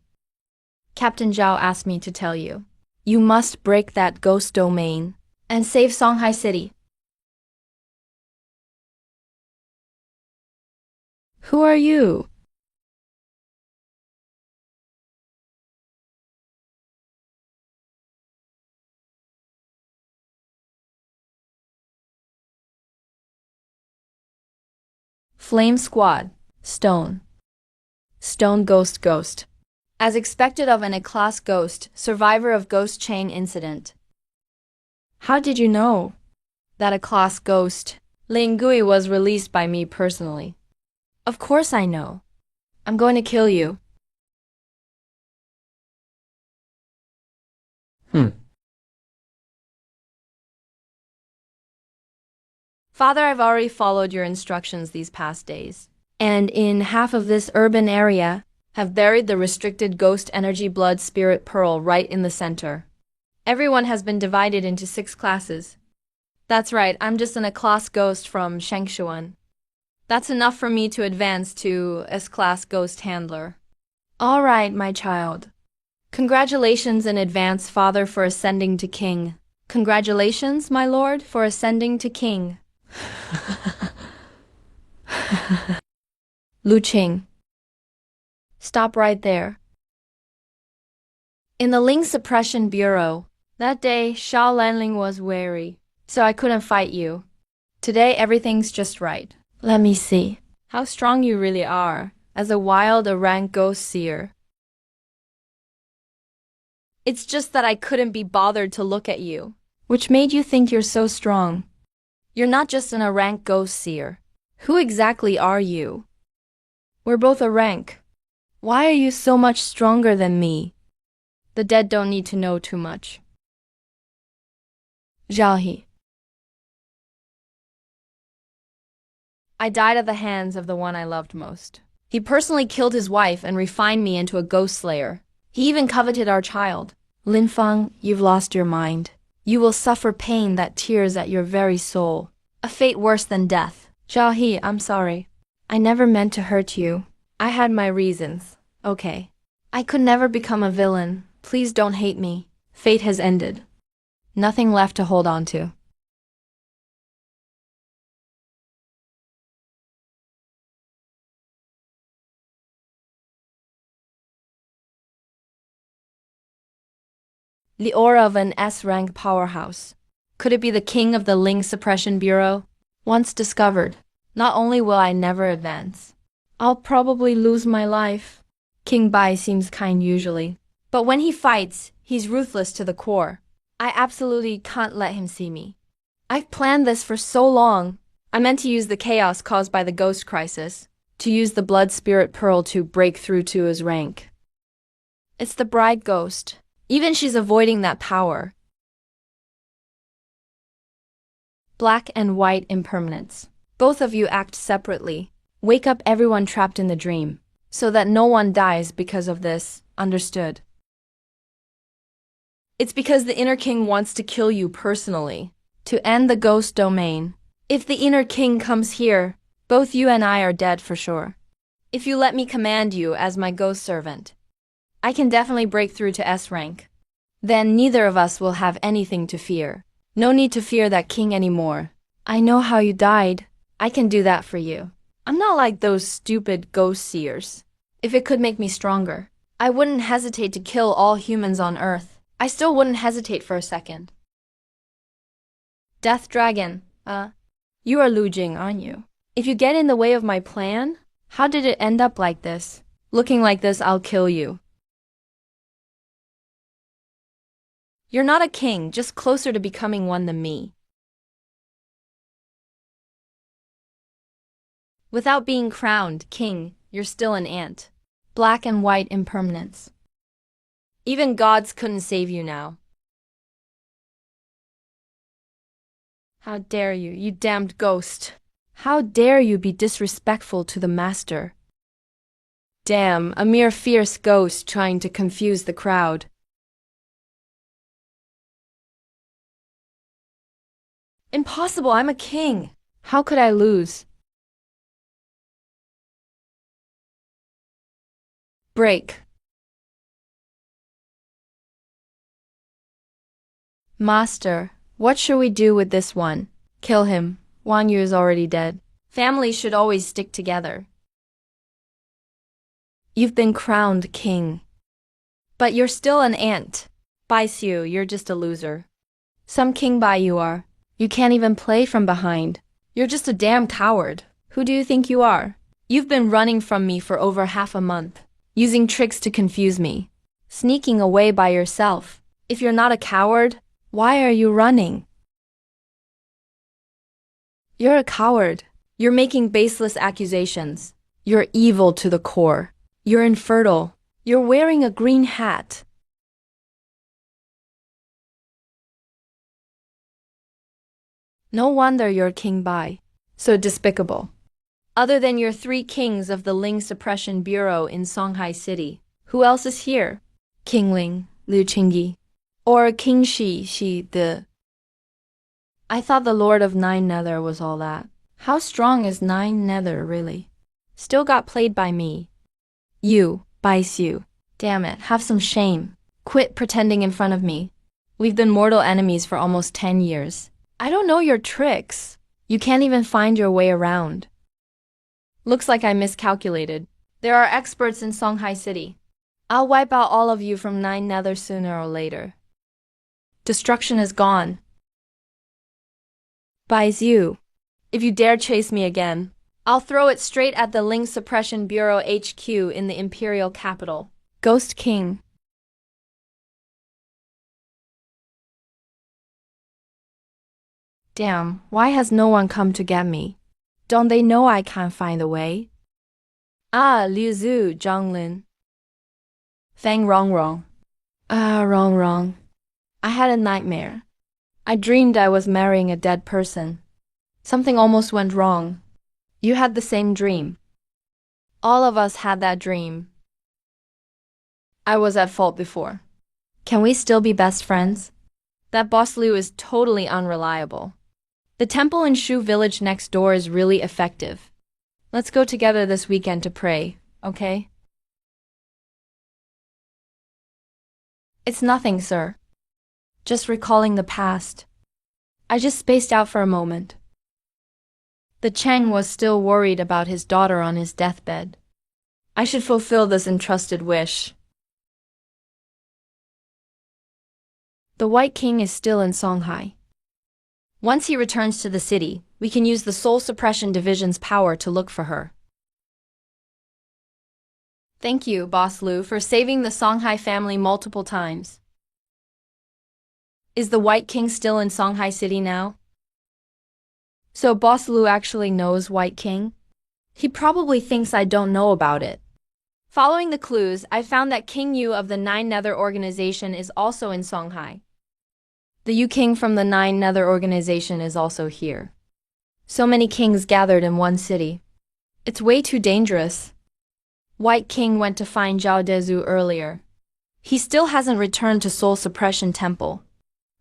Captain Zhao asked me to tell you. You must break that ghost domain and save Songhai City. Who are you? Flame Squad, Stone. Stone Ghost. As expected of an A-class ghost, survivor of ghost chain incident. How did you know that A-class ghost, Ling Gui, was released by me personally? Of course I know. I'm going to kill you. Father, I've already followed your instructions these past days, and in half of this urban area, have buried the restricted ghost energy blood spirit pearl right in the center. Everyone has been divided into 6 classes. That's right, I'm just an A-class ghost from Shengshuan. That's enough for me to advance to S-class ghost handler. All right, my child. Congratulations in advance, Father, for ascending to king. Congratulations, my lord, for ascending to king. Lu Qing. Stop right there. In the Ling Suppression Bureau, that day Xiao Lanling was wary, so I couldn't fight you. Today everything's just right. Let me see how strong you really are as a wild rank ghost seer. It's just that I couldn't be bothered to look at you, which made you think you're so strong. You're not just an rank ghost seer. Who exactly are you? We're both a rank. Why are you so much stronger than me? The dead don't need to know too much. Zhao He. I died at the hands of the one I loved most. He personally killed his wife and refined me into a ghost slayer. He even coveted our child. Lin Feng, you've lost your mind. You will suffer pain that tears at your very soul. A fate worse than death. Zhao He, I'm sorry. I never meant to hurt you. I had my reasons. Okay. I could never become a villain. Please don't hate me. Fate has ended. Nothing left to hold on to. The aura of an S-rank powerhouse. Could it be the king of the Ling Suppression Bureau? Once discovered, not only will I never advance, I'll probably lose my life. King Bai seems kind usually, but when he fights, he's ruthless to the core. I absolutely can't let him see me. I've planned this for so long. I meant to use the chaos caused by the ghost crisis, to use the blood spirit pearl to break through to his rank. It's the bride ghost. Even she's avoiding that power. Black and white impermanence. Both of you act separately. Wake up everyone trapped in the dream, so that no one dies because of this. Understood? It's because the inner king wants to kill you personally, to end the ghost domain. If the inner king comes here, both you and I are dead for sure. If you let me command you as my ghost servant, I can definitely break through to S rank. Then neither of us will have anything to fear. No need to fear that king anymore. I know how you died. I can do that for you. I'm not like those stupid ghost seers. If it could make me stronger, I wouldn't hesitate to kill all humans on Earth. I still wouldn't hesitate for a second. Death Dragon, you are Lu Jing, aren't you? If you get in the way of my plan, how did it end up like this? Looking like this, I'll kill you. You're not a king, just closer to becoming one than me. Without being crowned king, you're still an ant. Black and white impermanence. Even gods couldn't save you now. How dare you, you damned ghost! How dare you be disrespectful to the master? Damn, a mere fierce ghost trying to confuse the crowd. Impossible, I'm a king. How could I lose? Break. Master, what should we do with this one? Kill him. Wang Yu is already dead. Families should always stick together. You've been crowned king. But you're still an ant. Bai Xiu, you're just a loser. Some king Bai you are. You can't even play from behind. You're just a damn coward. Who do you think you are? You've been running from me for over half a month, using tricks to confuse me, sneaking away by yourself. If you're not a coward, why are you running? You're a coward. You're making baseless accusations. You're evil to the core. You're infertile. You're wearing a green hat. No wonder you're King Bai. So despicable. Other than your 3 kings of the Ling Suppression Bureau in Songhai City, who else is here? King Ling, Liu Qingyi, or King Shi the... I thought the Lord of Nine Nether was all that. How strong is Nine Nether really? Still got played by me. You, Bai Xiu. Damn it, have some shame. Quit pretending in front of me. We've been mortal enemies for almost 10 years. I don't know your tricks. You can't even find your way around. Looks like I miscalculated. There are experts in Songhai City. I'll wipe out all of you from Nine Nether sooner or later. Destruction is gone. Bai Xiu, if you dare chase me again, I'll throw it straight at the Ling Suppression Bureau HQ in the Imperial Capital. Ghost King. Damn, why has no one come to get me? Don't they know I can't find the way? Ah, Liu Zhu, Zhanglin. Fang wrong. Wrong. I had a nightmare. I dreamed I was marrying a dead person. Something almost went wrong. You had the same dream. All of us had that dream. I was at fault before. Can we still be best friends? That boss Liu is totally unreliable. The temple in Shu village next door is really effective. Let's go together this weekend to pray, okay? It's nothing, sir. Just recalling the past. I just spaced out for a moment. The Cheng was still worried about his daughter on his deathbed. I should fulfill this entrusted wish. The White King is still in Songhai. Once he returns to the city, we can use the Soul Suppression Division's power to look for her. Thank you, Boss Liu, for saving the Songhai family multiple times. Is the White King still in Songhai City now? So Boss Liu actually knows White King? He probably thinks I don't know about it. Following the clues, I found that King Yu of the Nine Nether organization is also in Songhai. The Yu King from the Nine Nether organization is also here. So many kings gathered in one city. It's way too dangerous. White King went to find Zhao Dezu earlier. He still hasn't returned to Soul Suppression Temple.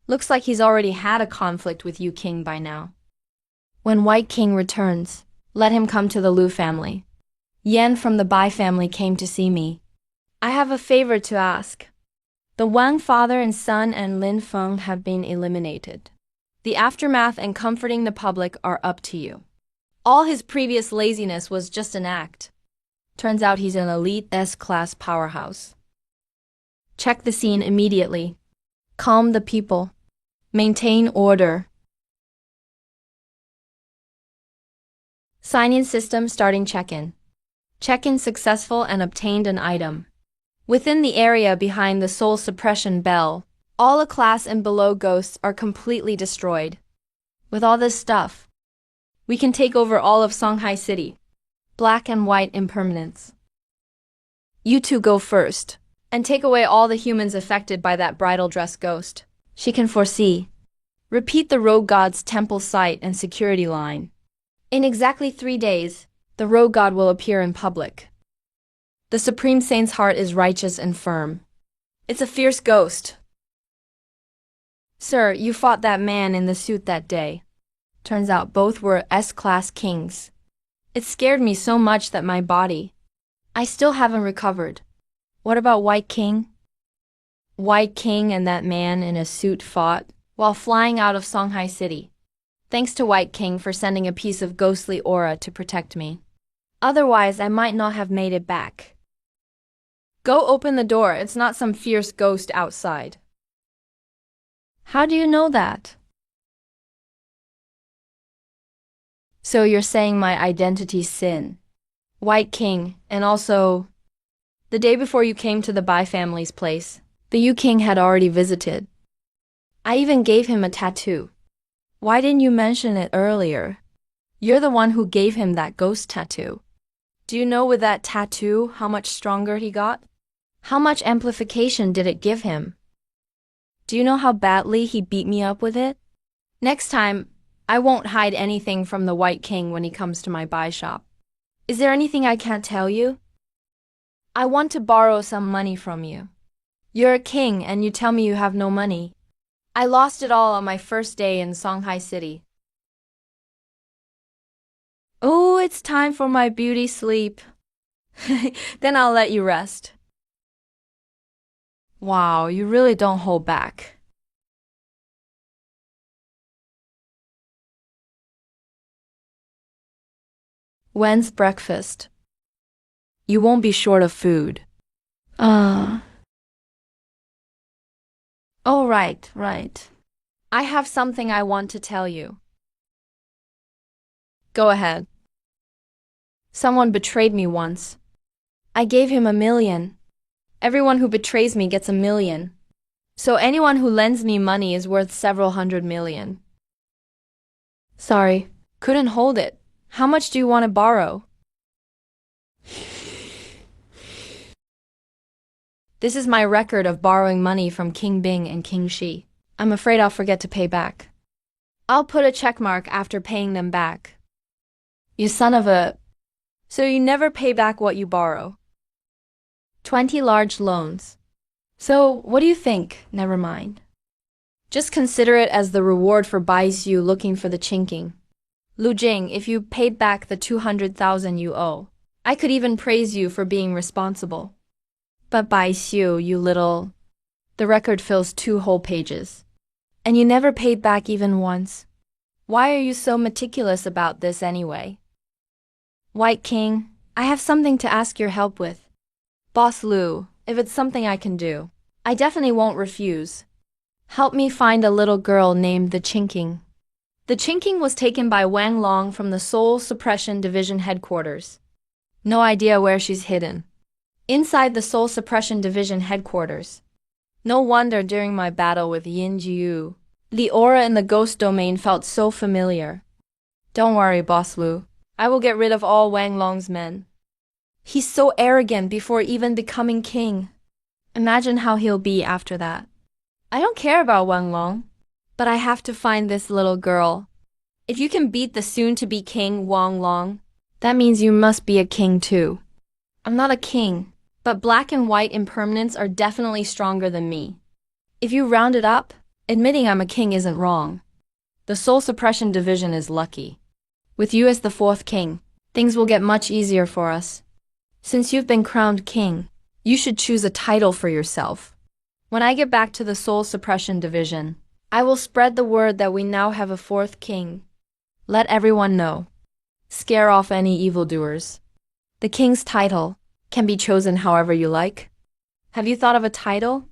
Looks like he's already had a conflict with Yu King by now. When White King returns, let him come to the Lu family. Yan from the Bai family came to see me. I have a favor to ask. The Wang father and son and Lin Feng have been eliminated. The aftermath and comforting the public are up to you. All his previous laziness was just an act. Turns out he's an elite S-class powerhouse. Check the scene immediately. Calm the people. Maintain order. Sign-in system starting check-in. Check-in successful and obtained an item. Within the area behind the soul suppression bell, all a class and below ghosts are completely destroyed. With all this stuff, we can take over all of Songhai City. Black and white impermanence. You two go first, and take away all the humans affected by that bridal dress ghost. She can foresee. Repeat the rogue god's temple site and security line. In exactly 3 days, the rogue god will appear in public. The Supreme Saint's heart is righteous and firm. It's a fierce ghost. Sir, you fought that man in the suit that day. Turns out both were S-class kings. It scared me so much that my body. I still haven't recovered. What about White King? White King and that man in a suit fought while flying out of Songhai City. Thanks to White King for sending a piece of ghostly aura to protect me. Otherwise, I might not have made it back. Go open the door, it's not some fierce ghost outside. How do you know that? So you're saying my identity's sin. White King, and also, the day before you came to the Bai family's place, the Yu King had already visited. I even gave him a tattoo. Why didn't you mention it earlier? You're the one who gave him that ghost tattoo. Do you know with that tattoo how much stronger he got? How much amplification did it give him? Do you know how badly he beat me up with it? Next time, I won't hide anything from the White King when he comes to my buy shop. Is there anything I can't tell you? I want to borrow some money from you. You're a king and you tell me you have no money. I lost it all on my first day in Songhai City. Oh, it's time for my beauty sleep. Then I'll let you rest. Wow, you really don't hold back. When's breakfast? You won't be short of food. Oh, right. I have something I want to tell you. Go ahead. Someone betrayed me once. I gave him 1 million. Everyone who betrays me gets 1 million. So anyone who lends me money is worth several hundred million. Sorry, couldn't hold it. How much do you want to borrow? This is my record of borrowing money from King Bing and King Shi. I'm afraid I'll forget to pay back. I'll put a check mark after paying them back. You son of a... So you never pay back what you borrow. 20 large loans. So what do you think? Never mind. Just consider it as the reward for Bai Xiu looking for the chinking. Lu Jing, if you paid back the 200,000 you owe, I could even praise you for being responsible. But Bai Xiu, you little... The record fills 2 whole pages. And you never paid back even once. Why are you so meticulous about this anyway? White King, I have something to ask your help with. Boss Lu, if it's something I can do, I definitely won't refuse. Help me find a little girl named the Chinking. The Chinking was taken by Wang Long from the Soul Suppression Division headquarters. No idea where she's hidden. Inside the Soul Suppression Division headquarters. No wonder during my battle with Yin Jiu, the aura in the ghost domain felt so familiar. Don't worry, Boss Lu. I will get rid of all Wang Long's men. He's so arrogant before even becoming king. Imagine how he'll be after that. I don't care about Wang Long, but I have to find this little girl. If you can beat the soon-to-be king Wang Long, that means you must be a king too. I'm not a king, But black and white impermanents are definitely stronger than me. If you round it up, admitting I'm a king isn't wrong. The soul suppression division is lucky. With you as the fourth king, things will get much easier for us. Since you've been crowned king, you should choose a title for yourself. When I get back to the soul suppression division, I will spread the word that we now have a fourth king. Let everyone know. Scare off any evildoers. The king's title can be chosen however you like. Have you thought of a title?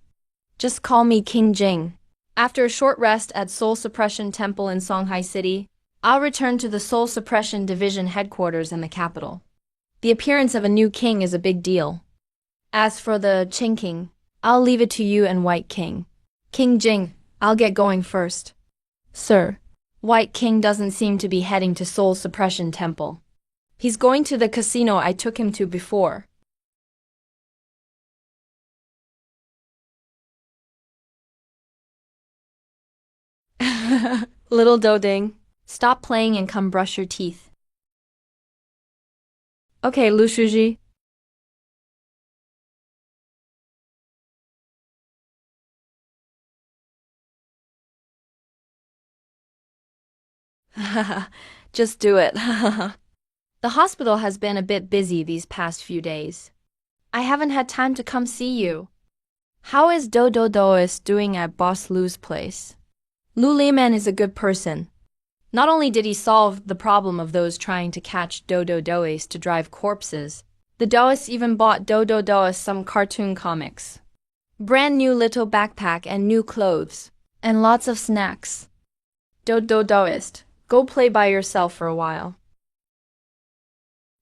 Just call me King Jing. After a short rest at Soul Suppression Temple in Songhai City, I'll return to the Soul Suppression Division headquarters in the capital. The appearance of a new king is a big deal. As for the Qing King, I'll leave it to you and White King. King Jing, I'll get going first. Sir, White King doesn't seem to be heading to Soul Suppression Temple. He's going to the casino I took him to before. Little Doding, stop playing and come brush your teeth. Okay, Lu Shuji. Just do it. The hospital has been a bit busy these past few days. I haven't had time to come see you. How is Dodo Dois doing at Boss Lu's place? Lu Liman is a good person. Not only did he solve the problem of those trying to catch Dodo Dois to drive corpses, the Dois even bought Dodo Dois some cartoon comics. Brand new little backpack and new clothes. And lots of snacks. Dodo Doist, go play by yourself for a while.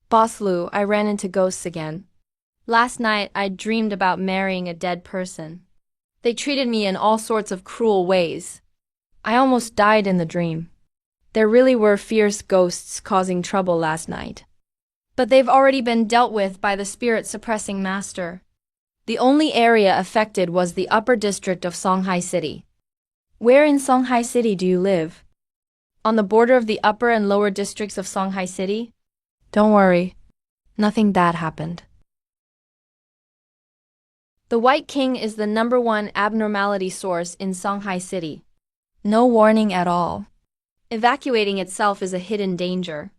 Boss Lu, I ran into ghosts again. Last night I dreamed about marrying a dead person. They treated me in all sorts of cruel ways. I almost died in the dream. There really were fierce ghosts causing trouble last night. But they've already been dealt with by the spirit-suppressing master. The only area affected was the upper district of Songhai City. Where in Songhai City do you live? On the border of the upper and lower districts of Songhai City? Don't worry, nothing bad happened. The White King is the #1 abnormality source in Songhai City. No warning at all. Evacuating itself is a hidden danger.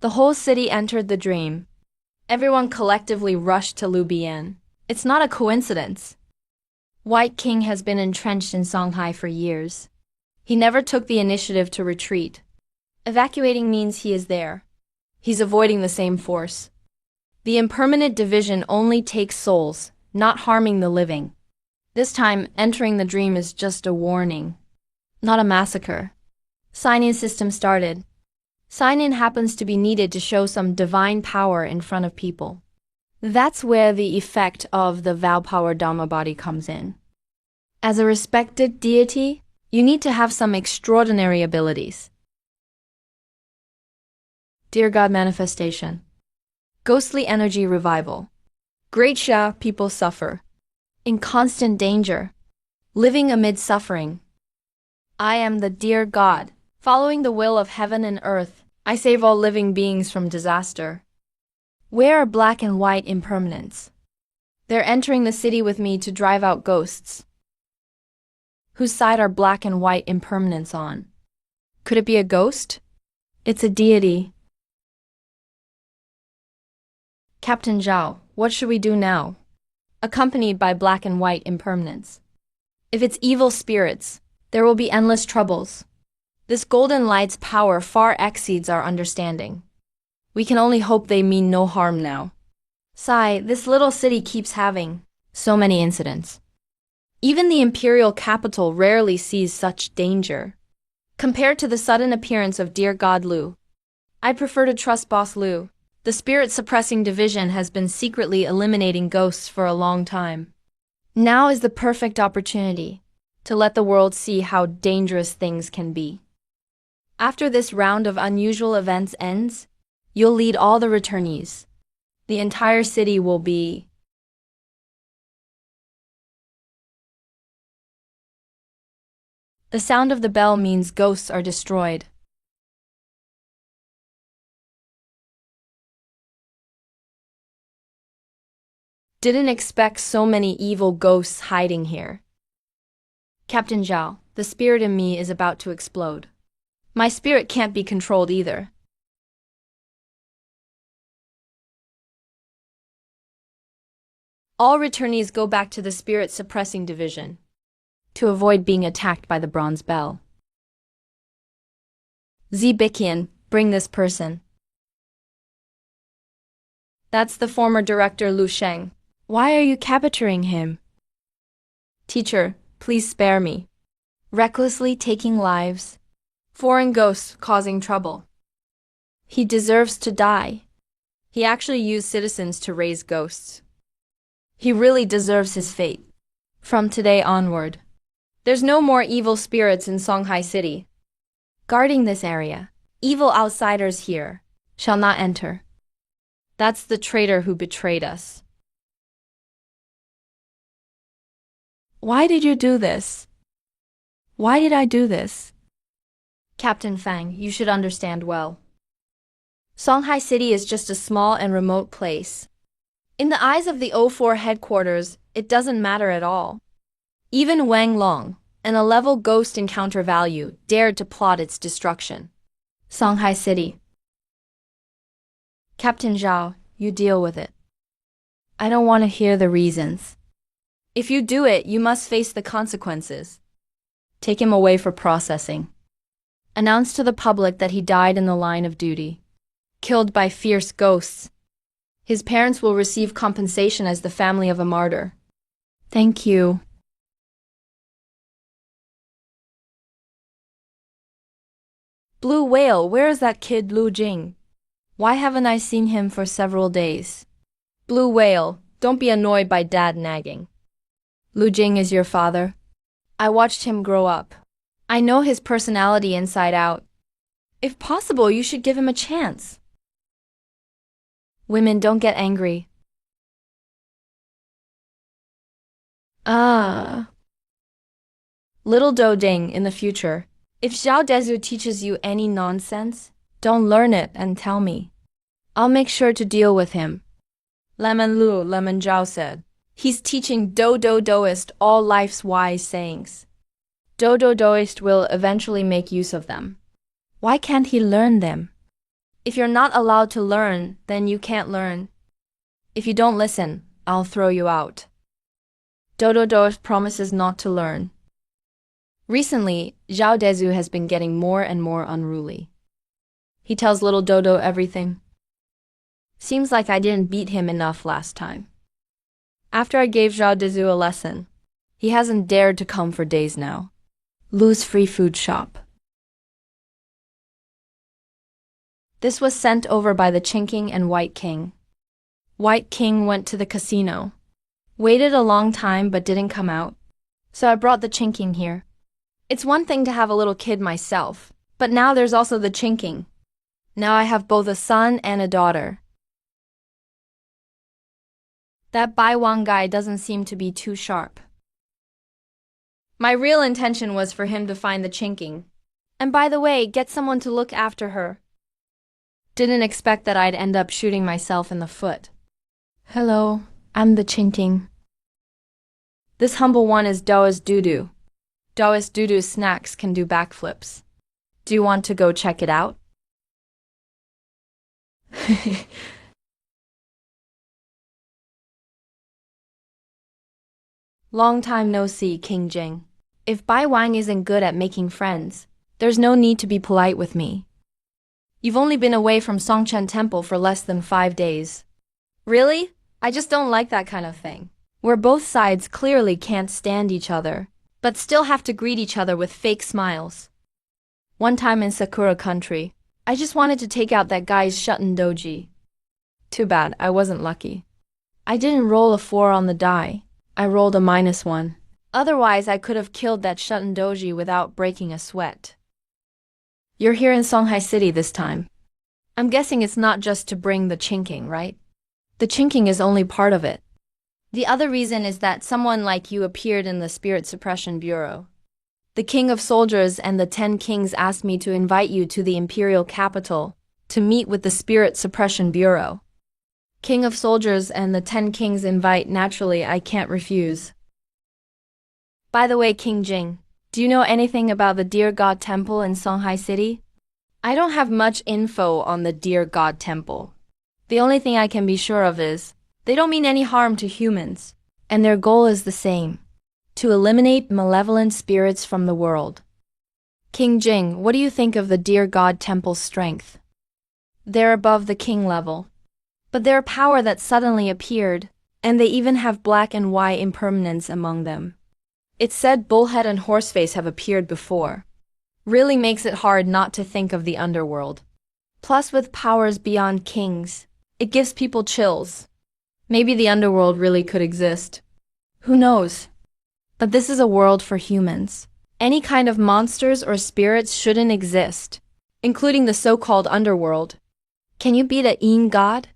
The whole city entered the dream. Everyone collectively rushed to Lubian. It's not a coincidence. White King has been entrenched in Songhai for years. He never took the initiative to retreat. Evacuating means he is there. He's avoiding the same force. The impermanent division only takes souls, not harming the living. This time, entering the dream is just a warning, not a massacre. Sign-in system started. Sign-in happens to be needed to show some divine power in front of people. That's where the effect of the vow power Dharma body comes in. As a respected deity, you need to have some extraordinary abilities. Dear God manifestation. Ghostly energy revival. Great Sha, people suffer. In constant danger. Living amid suffering. I am the dear God. Following the will of heaven and earth, I save all living beings from disaster. Where are black and white impermanents? They're entering the city with me to drive out ghosts. Whose side are black and white impermanents on? Could it be a ghost? It's a deity. Captain Zhao, what should we do now? Accompanied by black and white impermanents. If it's evil spirits, there will be endless troubles. This golden light's power far exceeds our understanding. We can only hope they mean no harm now. Sai, this little city keeps having so many incidents. Even the imperial capital rarely sees such danger. Compared to the sudden appearance of dear God Lu, I prefer to trust Boss Lu. The spirit-suppressing division has been secretly eliminating ghosts for a long time. Now is the perfect opportunity to let the world see how dangerous things can be. After this round of unusual events ends, you'll lead all the returnees. The entire city will be... The sound of the bell means ghosts are destroyed. Didn't expect so many evil ghosts hiding here. Captain Zhao, the spirit in me is about to explode. My spirit can't be controlled either. All returnees go back to the spirit suppressing division to avoid being attacked by the bronze bell. Zibikian, bring this person. That's the former director Lu Sheng. Why are you capturing him? Teacher, please spare me. Recklessly taking lives. Foreign ghosts causing trouble. He deserves to die. He actually used citizens to raise ghosts. He really deserves his fate. From today onward, there's no more evil spirits in Songhai City. Guarding this area, evil outsiders here shall not enter. That's the traitor who betrayed us. Why did you do this? Why did I do this? Captain Fang, you should understand well. Songhai City is just a small and remote place. In the eyes of the O4 headquarters, it doesn't matter at all. Even Wang Long, an A-level ghost encounter value, dared to plot its destruction. Songhai City. Captain Zhao, you deal with it. I don't want to hear the reasons. If you do it, you must face the consequences. Take him away for processing. Announce to the public that he died in the line of duty, killed by fierce ghosts. His parents will receive compensation as the family of a martyr. Thank you. Blue Whale, where is that kid Lu Jing? Why haven't I seen him for several days? Blue Whale, don't be annoyed by Dad nagging. Lu Jing is your father? I watched him grow up. I know his personality inside out. If possible, you should give him a chance. Women, don't get angry. Little Do Ding, in the future, if Xiao Dezu teaches you any nonsense, don't learn it and tell me. I'll make sure to deal with him. Lemon Zhao said. He's teaching Doist all life's wise sayings. Doist will eventually make use of them. Why can't he learn them? If you're not allowed to learn, then you can't learn. If you don't listen, I'll throw you out. Doist promises not to learn. Recently, Xiao Dezu has been getting more and more unruly. He tells little Dodo everything. Seems like I didn't beat him enough last time. After I gave Xiao Dezu a lesson, he hasn't dared to come for days now. Lu's free food shop. This was sent over by the Chinking and White King. White King went to the casino. Waited a long time but didn't come out. So I brought the Chinking here. It's one thing to have a little kid myself, but now there's also the Chinking. Now I have both a son and a daughter. That Bai Wang guy doesn't seem to be too sharp. My real intention was for him to find the Chinking. And by the way, get someone to look after her. Didn't expect that I'd end up shooting myself in the foot. Hello, I'm the Chinking. This humble one is Daoist Dudu. Daoist Dudu's snacks can do backflips. Do you want to go check it out? Long time no see, King Jing. If Bai Wang isn't good at making friends, there's no need to be polite with me. You've only been away from Songchen Temple for less than 5 days. Really? I just don't like that kind of thing, where both sides clearly can't stand each other, but still have to greet each other with fake smiles. One time in Sakura country, I just wanted to take out that guy's Shuten Doji. Too bad, I wasn't lucky. I didn't roll a 4 on the die. I rolled a -1. Otherwise, I could have killed that Shuten Doji without breaking a sweat. You're here in Songhai City this time. I'm guessing it's not just to bring the Chinking, right? The Chinking is only part of it. The other reason is that someone like you appeared in the Spirit Suppression Bureau. The King of Soldiers and the 10 Kings asked me to invite you to the Imperial Capital to meet with the Spirit Suppression Bureau. King of soldiers and the 10 kings invite, naturally, I can't refuse. By the way, King Jing, do you know anything about the Deer God Temple in Songhai City? I don't have much info on the Deer God Temple. The only thing I can be sure of is, they don't mean any harm to humans, and their goal is the same: to eliminate malevolent spirits from the world. King Jing, what do you think of the Deer God Temple's strength? They're above the king level. But they're a power that suddenly appeared, and they even have black and white impermanence among them. It's said Bullhead and Horseface have appeared before. Really makes it hard not to think of the underworld. Plus, with powers beyond kings, it gives people chills. Maybe the underworld really could exist. Who knows? But this is a world for humans. Any kind of monsters or spirits shouldn't exist, including the so-called underworld. Can you beat a Yin god?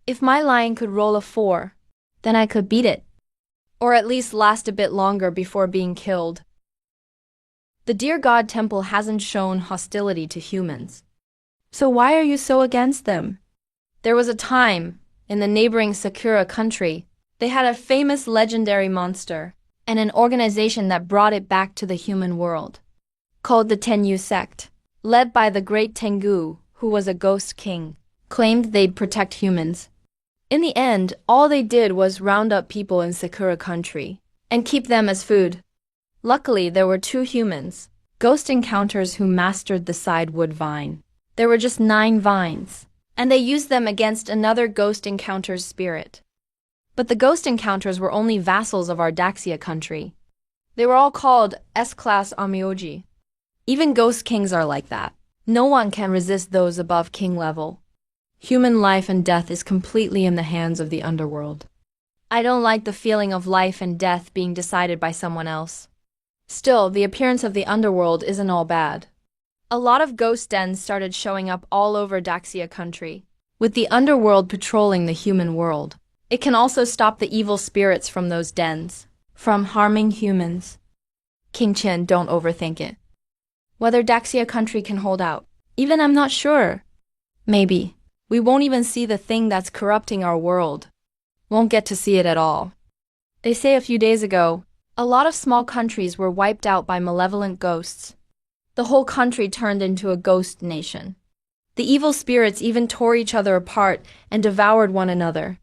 If my lion could roll a 4, then I could beat it. Or at least last a bit longer before being killed. The Deer God Temple hasn't shown hostility to humans. So why are you so against them? There was a time, in the neighboring Sakura country, they had a famous legendary monster, and an organization that brought it back to the human world, called the Tenyu sect, led by the great Tengu, who was a ghost king, claimed they'd protect humans. In the end, all they did was round up people in Sakura country and keep them as food. Luckily, there were 2 humans, ghost encounters, who mastered the side-wood vine. There were just 9 vines, and they used them against another ghost encounter's spirit. But the ghost encounters were only vassals of our Daxia country. They were all called S-class Amioji. Even ghost kings are like that. No one can resist those above king level. Human life and death is completely in the hands of the underworld. I don't like the feeling of life and death being decided by someone else. Still, the appearance of the underworld isn't all bad. A lot of ghost dens started showing up all over Daxia country, with the underworld patrolling the human world. It can also stop the evil spirits from those dens, from harming humans. King Chen, don't overthink it. Whether Daxia country can hold out, even I'm not sure. Maybe. We won't even see the thing that's corrupting our world. Won't get to see it at all. They say a few days ago, a lot of small countries were wiped out by malevolent ghosts. The whole country turned into a ghost nation. The evil spirits even tore each other apart and devoured one another.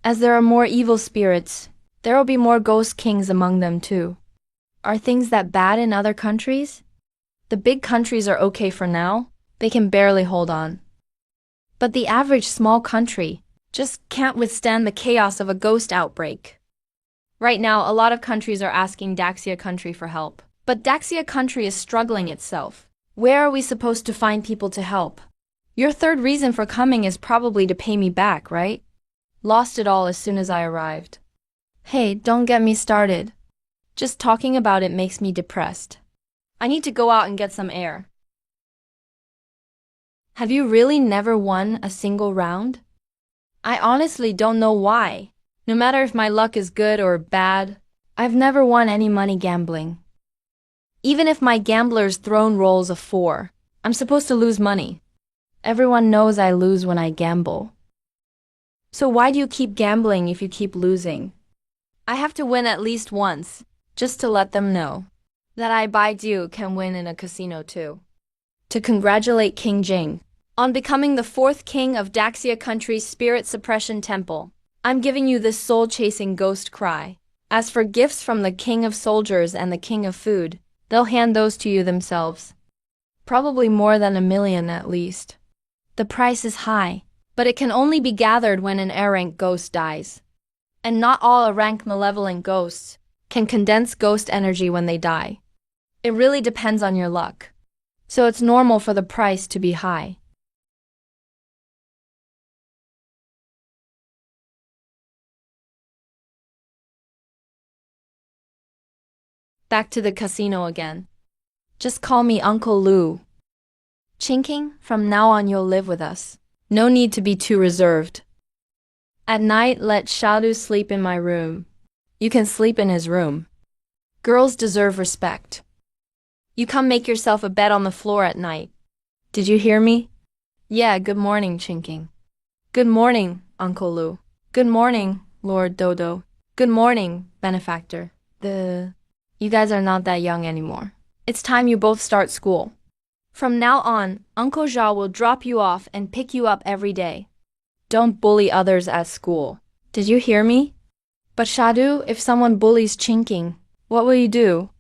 As there are more evil spirits, there will be more ghost kings among them too. Are things that bad in other countries? The big countries are okay for now. They can barely hold on. But the average small country just can't withstand the chaos of a ghost outbreak. Right now, a lot of countries are asking Daxia country for help. But Daxia country is struggling itself. Where are we supposed to find people to help? Your third reason for coming is probably to pay me back, right? Lost it all as soon as I arrived. Hey, don't get me started. Just talking about it makes me depressed. I need to go out and get some air. Have you really never won a single round? I honestly don't know why. No matter if my luck is good or bad, I've never won any money gambling. Even if my gambler's throne rolls a 4, I'm supposed to lose money. Everyone knows I lose when I gamble. So why do you keep gambling if you keep losing? I have to win at least once, just to let them know that I Baidu can win in a casino too. To congratulate King Jing on becoming the 4th king of Daxia country's spirit suppression temple, I'm giving you this soul-chasing ghost cry. As for gifts from the king of soldiers and the king of food, they'll hand those to you themselves. Probably more than 1 million at least. The price is high, but it can only be gathered when an A-rank ghost dies. And not all A-rank malevolent ghosts can condense ghost energy when they die. It really depends on your luck. So it's normal for the price to be high. Back to the casino again. Just call me Uncle Lou. Chinking, from now on you'll live with us. No need to be too reserved. At night, let Shadow sleep in my room. You can sleep in his room. Girls deserve respect. You come make yourself a bed on the floor at night. Did you hear me? Yeah, good morning, Chinking. Good morning, Uncle Lu. Good morning, Lord Dodo. Good morning, benefactor. You guys are not that young anymore. It's time you both start school. From now on, Uncle Zhao will drop you off and pick you up every day. Don't bully others at school. Did you hear me? But Shadu, if someone bullies Chinking, what will you do?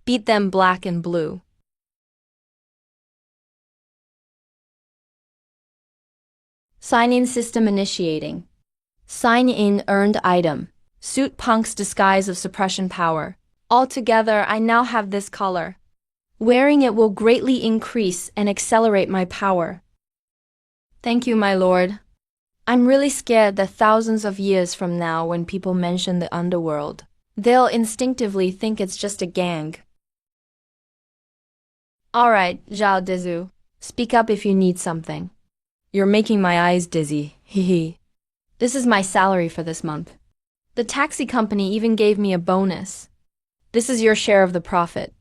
Beat them black and blue. Sign-in system initiating. Sign-in earned item. Suit Punk's disguise of suppression power. Altogether, I now have this color. Wearing it will greatly increase and accelerate my power. Thank you, my lord. I'm really scared that thousands of years from now, when people mention the underworld, they'll instinctively think it's just a gang. All right, Zhao Dezu, speak up if you need something. You're making my eyes dizzy, hee. This is my salary for this month. The taxi company even gave me a bonus. This is your share of the profit.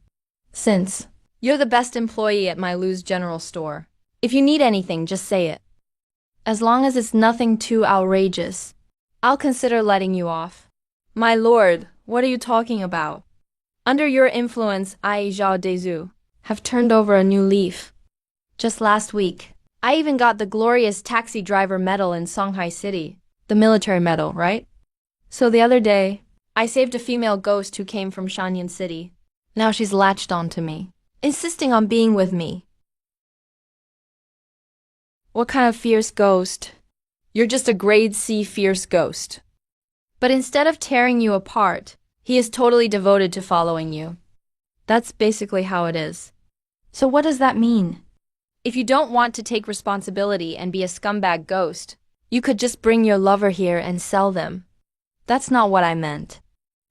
Since you're the best employee at my Lu's general store, if you need anything, just say it. As long as it's nothing too outrageous, I'll consider letting you off. My lord, what are you talking about? Under your influence, I, Zhao Dezu, have turned over a new leaf. Just last week, I even got the glorious taxi driver medal in Songhai City. The military medal, right? So the other day, I saved a female ghost who came from Shanyan City. Now she's latched onto me, insisting on being with me. What kind of fierce ghost? You're just a grade C fierce ghost. But instead of tearing you apart, he is totally devoted to following you. That's basically how it is. So what does that mean? If you don't want to take responsibility and be a scumbag ghost, you could just bring your lover here and sell them. That's not what I meant.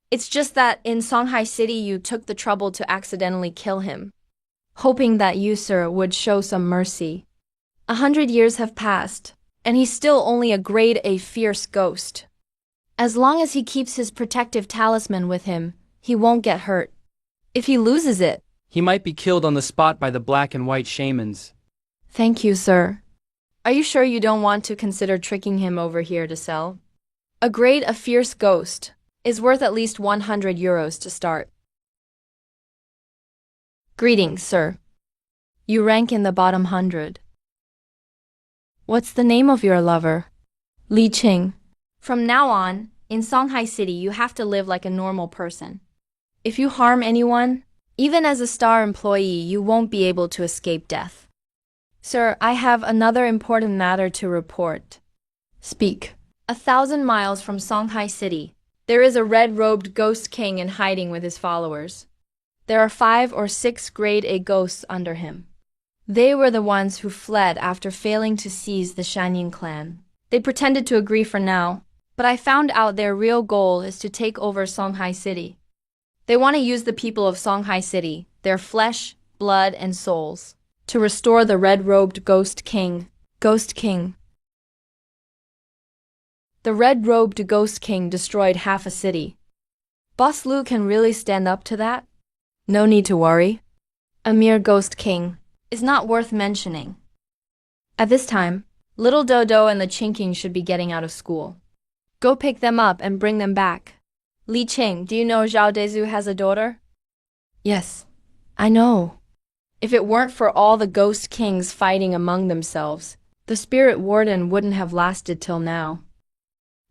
It's just that in Songhai City you took the trouble to accidentally kill him, hoping that you, sir, would show some mercy. 100 years have passed, and he's still only a grade A fierce ghost. As long as he keeps his protective talisman with him, he won't get hurt. If he loses it, He might be killed on the spot by the black and white shamans. thank you, sir. Are you sure you don't want to consider tricking him over here to sell? A grade A fierce ghost is worth at least 100 euros to start. Greetings, sir. You rank in the bottom 100. What's the name of your lover? Li Qing. From now on, in Songhai City, you have to live like a normal person. If you harm anyone, even as a star employee, you won't be able to escape death. Sir, I have another important matter to report. Speak. 1,000 miles from Songhai City, there is a red-robed ghost king in hiding with his followers. There are 5 or 6 grade A ghosts under him. They were the ones who fled after failing to seize the Shanyin clan. They pretended to agree for now, but I found out their real goal is to take over Songhai City. They want to use the people of Songhai City, their flesh, blood, and souls, to restore the red-robed ghost king. Ghost King. The red-robed ghost king destroyed half a city. Boss Lu can really stand up to that? No need to worry. A mere ghost king is not worth mentioning. At this time, little Dodo and the Chinking should be getting out of school. Go pick them up and bring them back. Li Qing, do you know Zhao Dezu has a daughter? Yes, I know. If it weren't for all the ghost kings fighting among themselves, the spirit warden wouldn't have lasted till now.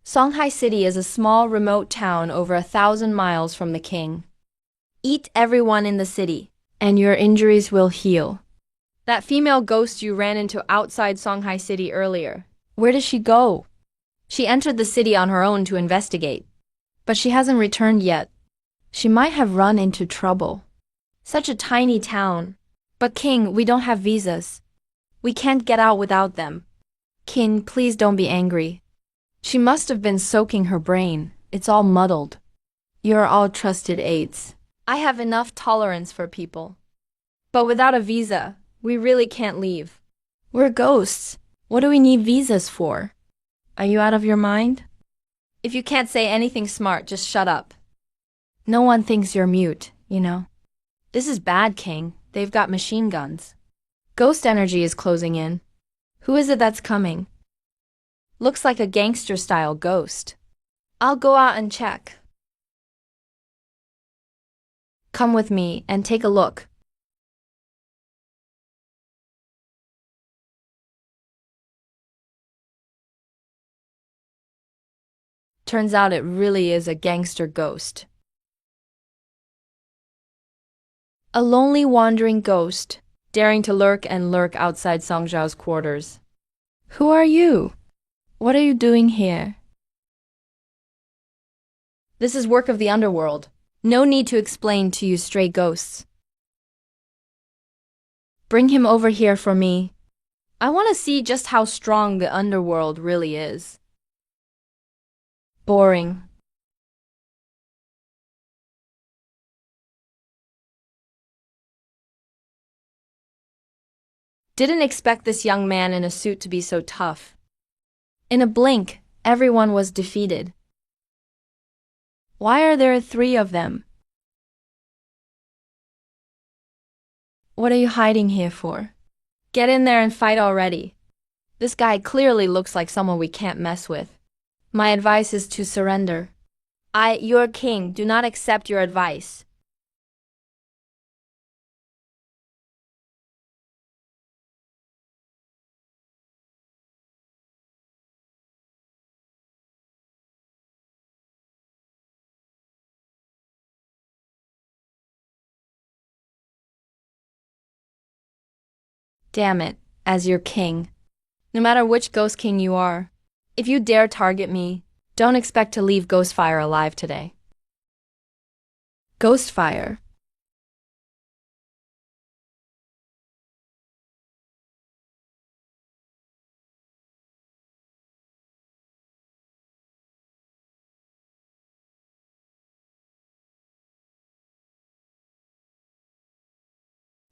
Songhai City is a small, remote town over 1,000 miles from the king. Eat everyone in the city, and your injuries will heal. That female ghost you ran into outside Songhai City earlier, where does she go? She entered the city on her own to investigate, but she hasn't returned yet. She might have run into trouble. Such a tiny town. But King, we don't have visas. We can't get out without them. King, please don't be angry. She must have been soaking her brain. It's all muddled. You're all trusted aides. I have enough tolerance for people. But without a visa, we really can't leave. We're ghosts. What do we need visas for? Are you out of your mind? If you can't say anything smart, just shut up. No one thinks you're mute, you know. This is bad, King. They've got machine guns. Ghost energy is closing in. Who is it that's coming? Looks like a gangster-style ghost. I'll go out and check. Come with me and take a look. Turns out it really is a gangster ghost. A lonely wandering ghost, daring to lurk outside Song Zhao's quarters. Who are you? What are you doing here? This is work of the underworld. No need to explain to you stray ghosts. Bring him over here for me. I want to see just how strong the underworld really is. Boring. Didn't expect this young man in a suit to be so tough. In a blink, everyone was defeated. Why are there 3 of them? What are you hiding here for? Get in there and fight already. This guy clearly looks like someone we can't mess with. My advice is to surrender. Your king, do not accept your advice. Damn it, as your king. No matter which ghost king you are, if you dare target me, don't expect to leave Ghostfire alive today. Ghostfire.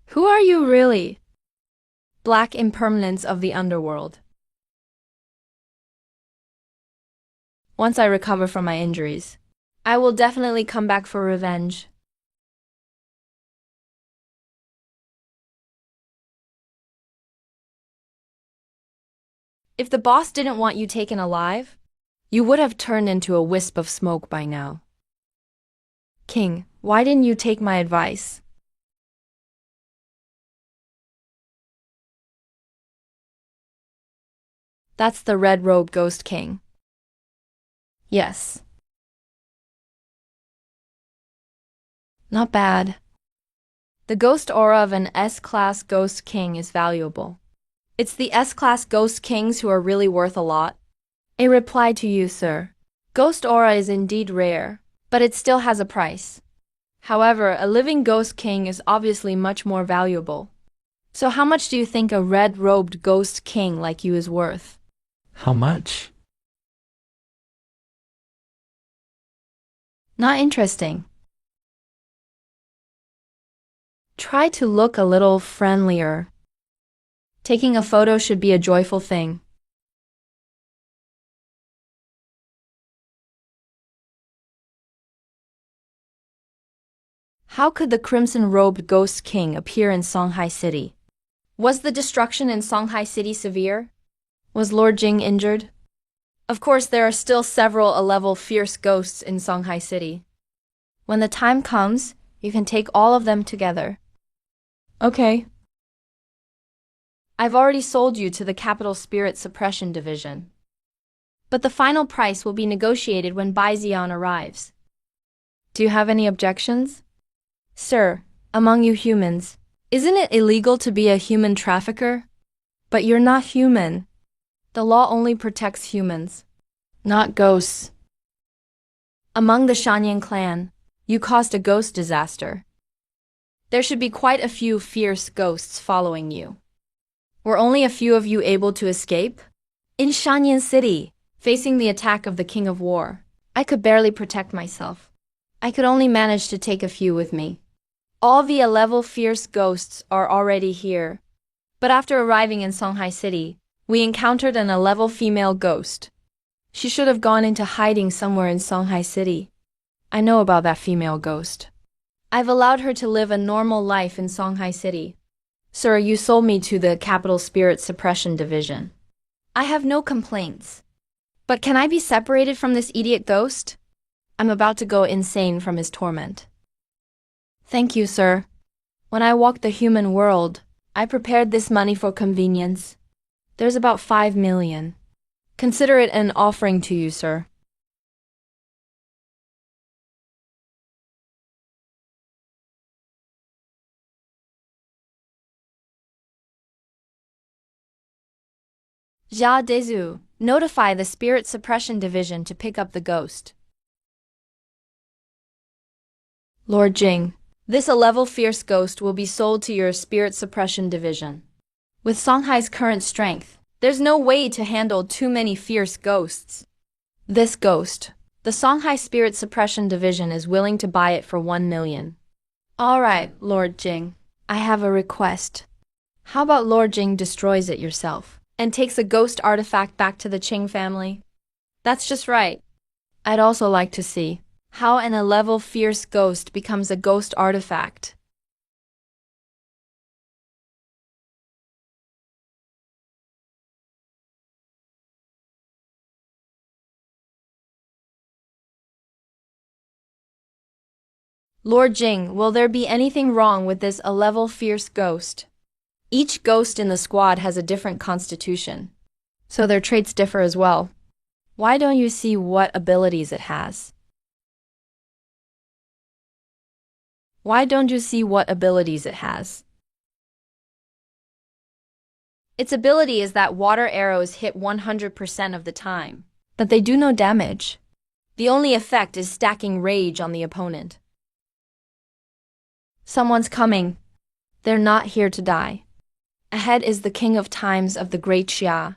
Who are you really? Black impermanence of the underworld. Once I recover from my injuries, I will definitely come back for revenge. If the boss didn't want you taken alive, you would have turned into a wisp of smoke by now. King, why didn't you take my advice? That's the red-robed ghost king. Yes. Not bad. The ghost aura of an S-class ghost king is valuable. It's the S-class ghost kings who are really worth a lot. A reply to you, sir. Ghost aura is indeed rare, but it still has a price. However, a living ghost king is obviously much more valuable. So how much do you think a red-robed ghost king like you is worth? How much? Not interesting. Try to look a little friendlier. Taking a photo should be a joyful thing. How could the crimson-robed ghost king appear in Songhai City? Was the destruction in Songhai City severe? Was Lord Jing injured? Of course, there are still several A-level fierce ghosts in Songhai City. When the time comes, you can take all of them together. Okay. I've already sold you to the Capital Spirit Suppression Division. But the final price will be negotiated when Bai Xian arrives. Do you have any objections? Sir, among you humans, isn't it illegal to be a human trafficker? But you're not human. The law only protects humans, not ghosts. Among the Shanyan clan, you caused a ghost disaster. There should be quite a few fierce ghosts following you. Were only a few of you able to escape? In Shanyan City, facing the attack of the King of War, I could barely protect myself. I could only manage to take a few with me. All the A-level fierce ghosts are already here. But after arriving in Songhai City, we encountered an A-level female ghost. She should have gone into hiding somewhere in Songhai City. I know about that female ghost. I've allowed her to live a normal life in Songhai City. Sir, you sold me to the Capital Spirit Suppression Division. I have no complaints. But can I be separated from this idiot ghost? I'm about to go insane from his torment. Thank you, sir. When I walked the human world, I prepared this money for convenience. There's about 5 million. Consider it an offering to you, sir. Jia Dezu, notify the Spirit Suppression Division to pick up the ghost. Lord Jing, this A-level fierce ghost will be sold to your Spirit Suppression Division. With Songhai's current strength, there's no way to handle too many fierce ghosts. This ghost, the Songhai Spirit Suppression Division is willing to buy it for 1 million. Alright, Lord Jing, I have a request. How about Lord Jing destroys it yourself and takes a ghost artifact back to the Qing family? That's just right. I'd also like to see how an A-level fierce ghost becomes a ghost artifact. Lord Jing, will there be anything wrong with this A-level fierce ghost? Each ghost in the squad has a different constitution, so their traits differ as well. Why don't you see what abilities it has? Why don't you see what abilities it has? Its ability is that water arrows hit 100% of the time, but they do no damage. The only effect is stacking rage on the opponent. Someone's coming. They're not here to die. Ahead is the King of Times of the Great Xia.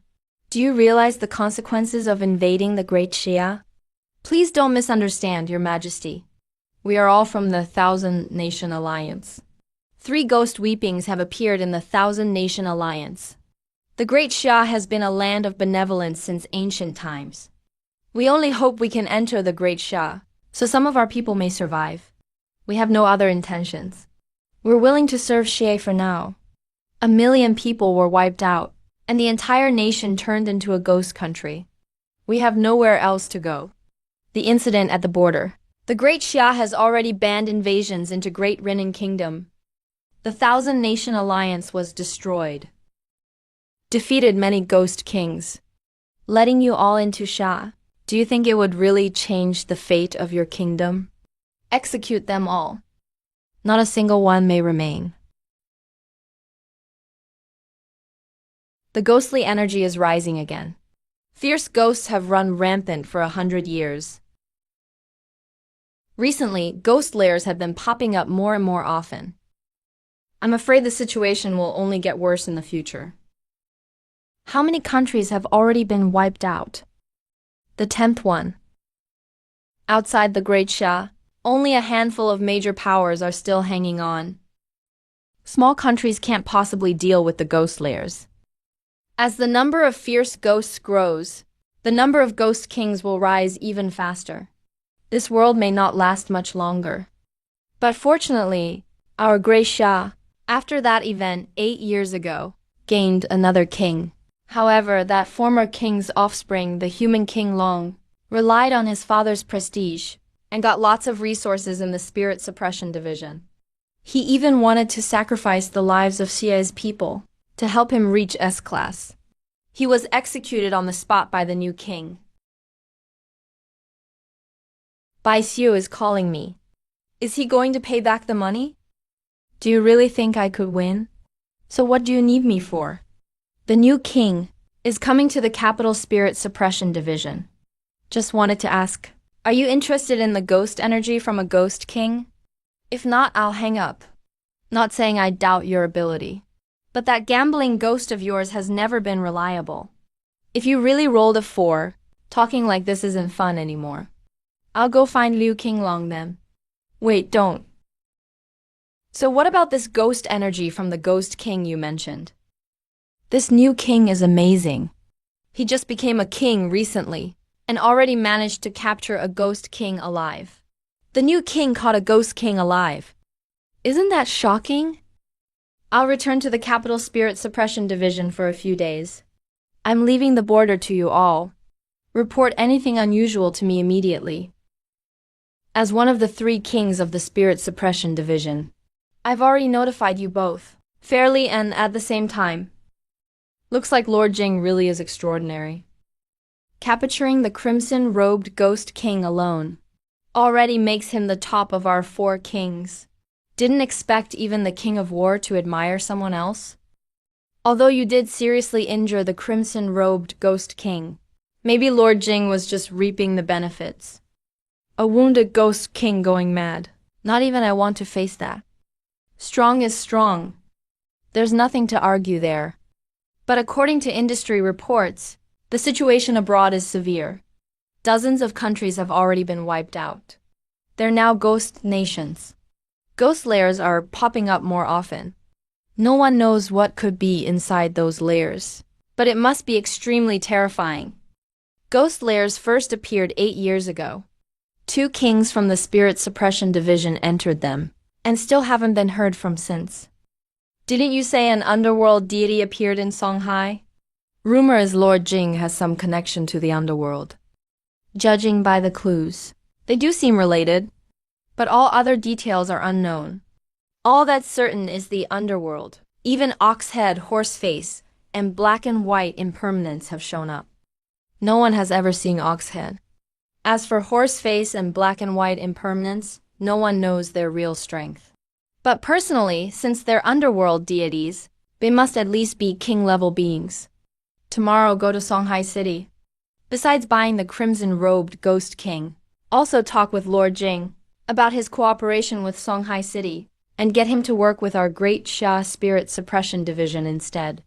Do you realize the consequences of invading the Great Xia? Please don't misunderstand, Your Majesty. We are all from the Thousand Nation Alliance. 3 ghost weepings have appeared in the Thousand Nation Alliance. The Great Xia has been a land of benevolence since ancient times. We only hope we can enter the Great Xia, so some of our people may survive. We have no other intentions. We're willing to serve Xie for now. 1 million people were wiped out, and the entire nation turned into a ghost country. We have nowhere else to go. The incident at the border. The Great Xia has already banned invasions into Great Renan Kingdom. The Thousand Nation Alliance was destroyed. Defeated many ghost kings. Letting you all into Xia, do you think it would really change the fate of your kingdom? Execute them all. Not a single one may remain. The ghostly energy is rising again. Fierce ghosts have run rampant for 100 years. Recently, ghost lairs have been popping up more and more often. I'm afraid the situation will only get worse in the future. How many countries have already been wiped out? The 10th one. Outside the Great Xia, only a handful of major powers are still hanging on. Small countries can't possibly deal with the ghost lairs. As the number of fierce ghosts grows, the number of ghost kings will rise even faster. This world may not last much longer. But fortunately, our Great Xia, after that event 8 years ago, gained another king. However, that former king's offspring, the human King Long, relied on his father's prestige and got lots of resources in the Spirit Suppression Division. He even wanted to sacrifice the lives of Xie's people to help him reach S-class. He was executed on the spot by the new king. Bai Xiu is calling me. Is he going to pay back the money? Do you really think I could win? So what do you need me for? The new king is coming to the Capital Spirit Suppression Division. Just wanted to ask, are you interested in the ghost energy from a ghost king? If not, I'll hang up. Not saying I doubt your ability, but that gambling ghost of yours has never been reliable. If you really rolled a 4, talking like this isn't fun anymore. I'll go find Liu Qinglong then. Wait, don't. So what about this ghost energy from the ghost king you mentioned? This new king is amazing. He just became a king recently and already managed to capture a ghost king alive. The new king caught a ghost king alive. Isn't that shocking? I'll return to the Capital Spirit Suppression Division for a few days. I'm leaving the border to you all. Report anything unusual to me immediately. As one of the 3 kings of the Spirit Suppression Division, I've already notified you both, fairly and at the same time. Looks like Lord Jing really is extraordinary. Capturing the crimson-robed Ghost King alone already makes him the top of our 4 kings. Didn't expect even the King of War to admire someone else? Although you did seriously injure the crimson-robed Ghost King, maybe Lord Jing was just reaping the benefits. A wounded Ghost King going mad. Not even I want to face that. Strong is strong. There's nothing to argue there. But according to industry reports, the situation abroad is severe. Dozens of countries have already been wiped out. They're now ghost nations. Ghost layers are popping up more often. No one knows what could be inside those layers, but it must be extremely terrifying. Ghost layers first appeared 8 years ago. 2 kings from the Spirit Suppression Division entered them, and still haven't been heard from since. Didn't you say an underworld deity appeared in Songhai? Rumor is Lord Jing has some connection to the underworld. Judging by the clues, they do seem related, but all other details are unknown. All that's certain is the underworld. Even Oxhead, Horseface, and black and white impermanence have shown up. No one has ever seen Oxhead. As for Horseface and black and white impermanence, no one knows their real strength. But personally, since they're underworld deities, they must at least be king-level beings. Tomorrow go to Songhai City. Besides buying the crimson-robed Ghost King, also talk with Lord Jing about his cooperation with Songhai City, and get him to work with our Great Xia Spirit Suppression Division instead.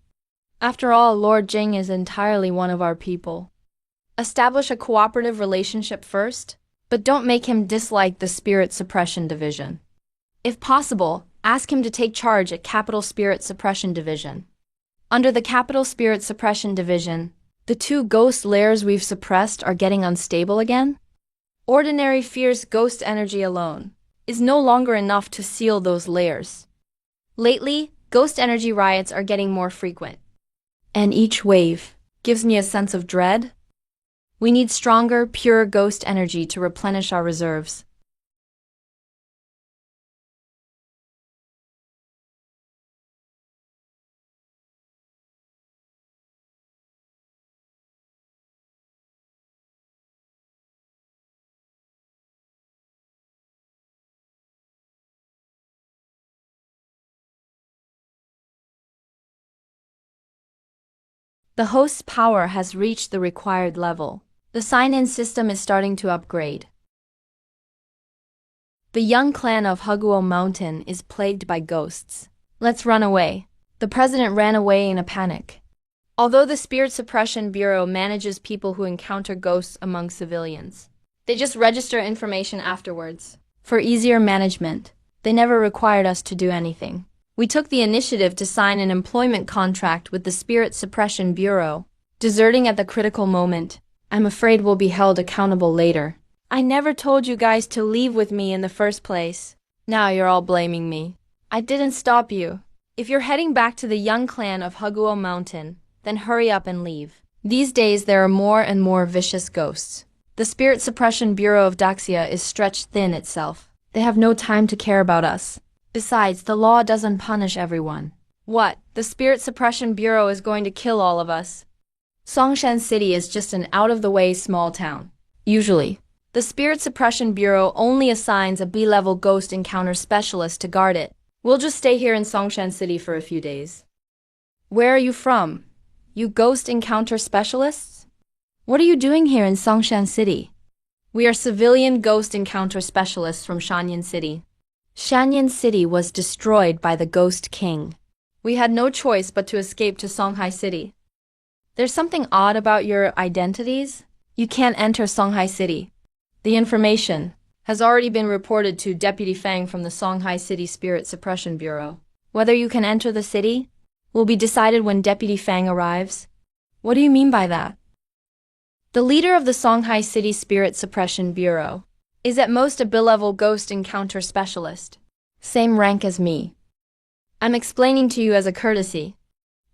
After all, Lord Jing is entirely one of our people. Establish a cooperative relationship first, but don't make him dislike the Spirit Suppression Division. If possible, ask him to take charge at Capital Spirit Suppression Division. Under the Capital Spirit Suppression Division, the 2 ghost layers we've suppressed are getting unstable again? Ordinary fierce ghost energy alone is no longer enough to seal those layers. Lately, ghost energy riots are getting more frequent. And each wave gives me a sense of dread. We need stronger, pure ghost energy to replenish our reserves. The host's power has reached the required level. The sign-in system is starting to upgrade. The young clan of Haguo Mountain is plagued by ghosts. Let's run away. The president ran away in a panic. Although the Spirit Suppression Bureau manages people who encounter ghosts among civilians, they just register information afterwards. For easier management, they never required us to do anything. We took the initiative to sign an employment contract with the Spirit Suppression Bureau. Deserting at the critical moment, I'm afraid we'll be held accountable later. I never told you guys to leave with me in the first place. Now you're all blaming me. I didn't stop you. If you're heading back to the young clan of Haguo Mountain, then hurry up and leave. These days there are more and more vicious ghosts. The Spirit Suppression Bureau of Daxia is stretched thin itself. They have no time to care about us. Besides, the law doesn't punish everyone. What? The Spirit Suppression Bureau is going to kill all of us? Songshan City is just an out-of-the-way small town. Usually, the Spirit Suppression Bureau only assigns a B-level ghost encounter specialist to guard it. We'll just stay here in Songshan City for a few days. Where are you from? You ghost encounter specialists? What are you doing here in Songshan City? We are civilian ghost encounter specialists from Shanyan City. Shanyan City was destroyed by the Ghost King. We had no choice but to escape to Songhai City. There's something odd about your identities. You can't enter Songhai City. The information has already been reported to Deputy Fang from the Songhai City Spirit Suppression Bureau. Whether you can enter the city will be decided when Deputy Fang arrives. What do you mean by that? The leader of the Songhai City Spirit Suppression Bureau is at most a B-level ghost encounter specialist. Same rank as me. I'm explaining to you as a courtesy.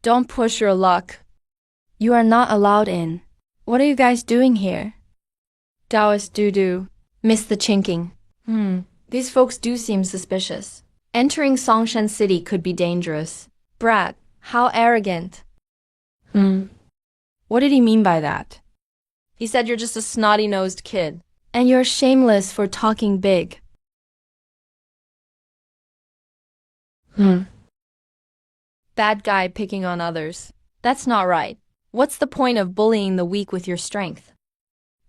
Don't push your luck. You are not allowed in. What are you guys doing here? Taoist doo-doo. Miss the chinking. These folks do seem suspicious. Entering Songshan City could be dangerous. Brat, how arrogant. What did he mean by that? He said you're just a snotty-nosed kid. And you're shameless for talking big. Bad guy picking on others. That's not right. What's the point of bullying the weak with your strength?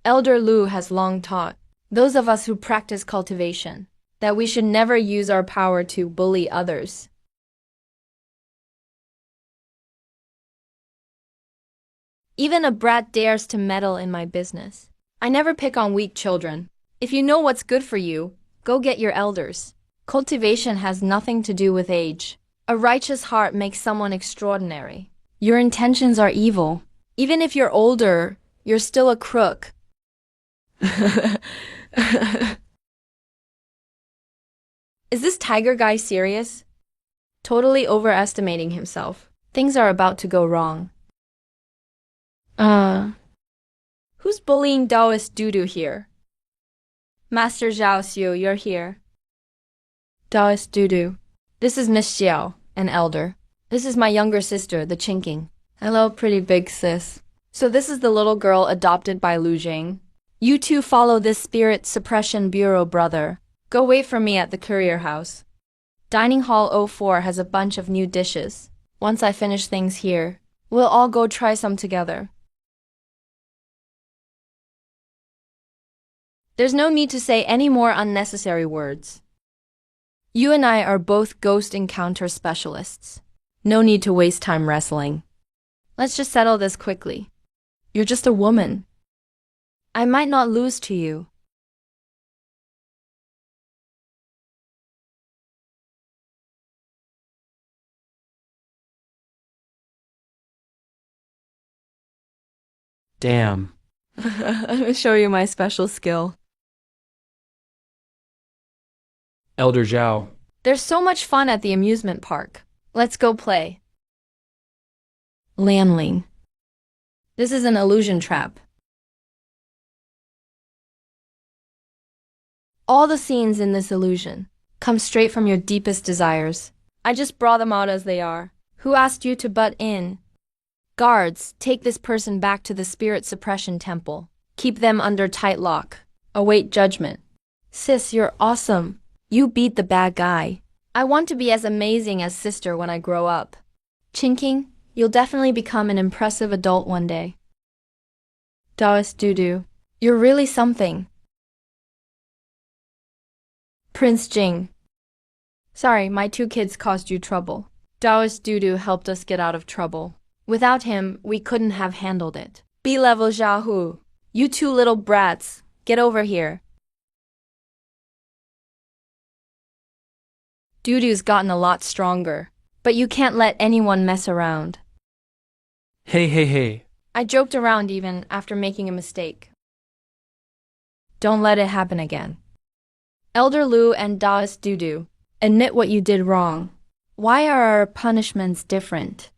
Elder Lu has long taught those of us who practice cultivation that we should never use our power to bully others. Even a brat dares to meddle in my business. I never pick on weak children. If you know what's good for you, go get your elders. Cultivation has nothing to do with age. A righteous heart makes someone extraordinary. Your intentions are evil. Even if you're older, you're still a crook. Is this tiger guy serious? Totally overestimating himself. Things are about to go wrong. Who's bullying Taoist doo-doo here? Master Zhao Xiu, you're here. Taoist doo-doo. This is Miss Xiao, an elder. This is my younger sister, the Chinking. Hello, pretty big sis. So this is the little girl adopted by Lu Jing. You two follow this spirit suppression bureau, brother. Go wait for me at the courier house. Dining hall 04 has a bunch of new dishes. Once I finish things here, we'll all go try some together. There's no need to say any more unnecessary words. You and I are both ghost encounter specialists. No need to waste time wrestling. Let's just settle this quickly. You're just a woman. I might not lose to you. Damn. I'm gonna show you my special skill. Elder Zhao. There's so much fun at the amusement park. Let's go play. Lanling. This is an illusion trap. All the scenes in this illusion come straight from your deepest desires. I just brought them out as they are. Who asked you to butt in? Guards, take this person back to the spirit suppression temple. Keep them under tight lock. Await judgment. Sis, you're awesome. You beat the bad guy. I want to be as amazing as sister when I grow up. Chinking, you'll definitely become an impressive adult one day. Taoist doo-doo, you're really something. Prince Jing. Sorry, my two kids caused you trouble. Taoist doo-doo helped us get out of trouble. Without him, we couldn't have handled it. B-level Xiaohu. You two little brats, get over here. Doo-doo's gotten a lot stronger, but you can't let anyone mess around. Hey. I joked around even after making a mistake. Don't let it happen again. Elder Lu and Taoist doo-doo, admit what you did wrong. Why are our punishments different?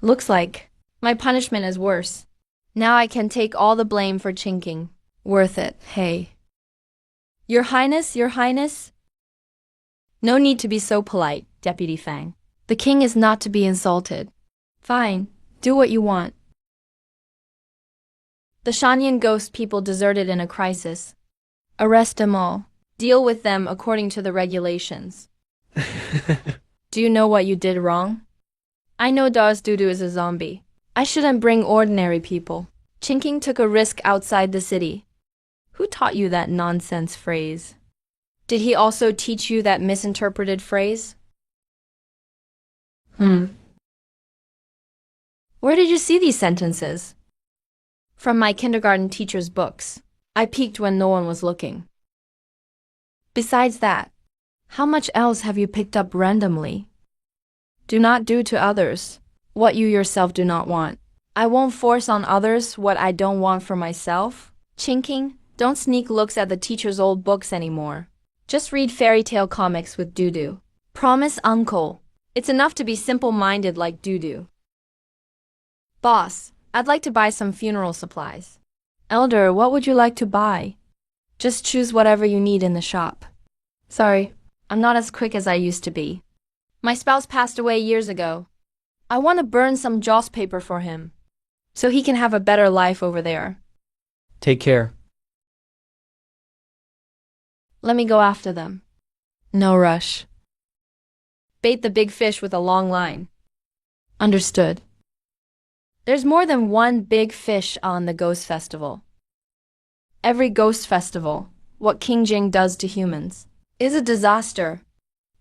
Looks like my punishment is worse. Now I can take all the blame for chinking. Worth it, hey. Your Highness, Your Highness? No need to be so polite, Deputy Fang. The king is not to be insulted. Fine, do what you want. The Shanyan ghost people deserted in a crisis. Arrest them all. Deal with them according to the regulations. Do you know what you did wrong? I know Taoist doo-doo is a zombie. I shouldn't bring ordinary people. Chinking took a risk outside the city. Who taught you that nonsense phrase? Did he also teach you that misinterpreted phrase? Where did you see these sentences? From my kindergarten teacher's books. I peeked when no one was looking. Besides that, how much else have you picked up randomly? Do not do to others what you yourself do not want. I won't force on others what I don't want for myself. Chinking, don't sneak looks at the teacher's old books anymore. Just read fairy tale comics with doo-doo. Promise, uncle. It's enough to be simple-minded like doo-doo. Boss, I'd like to buy some funeral supplies. Elder, what would you like to buy? Just choose whatever you need in the shop. Sorry, I'm not as quick as I used to be. My spouse passed away years ago. I want to burn some joss paper for him, so he can have a better life over there. Take care. Let me go after them. No rush. Bait the big fish with a long line. Understood. There's more than one big fish on the Ghost Festival. Every Ghost Festival, what King Jing does to humans, is a disaster.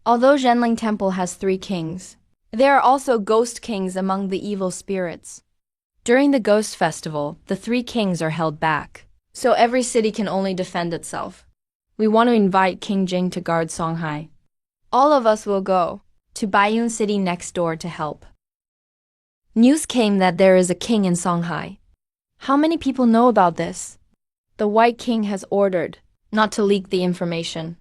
Although Zhenling Temple has 3 kings, there are also ghost kings among the evil spirits. During the Ghost Festival, the 3 kings are held back, so every city can only defend itself. We want to invite King Jing to guard Songhai. All of us will go to Baiyun City next door to help. News came that there is a king in Songhai. How many people know about this? The White King has ordered not to leak the information.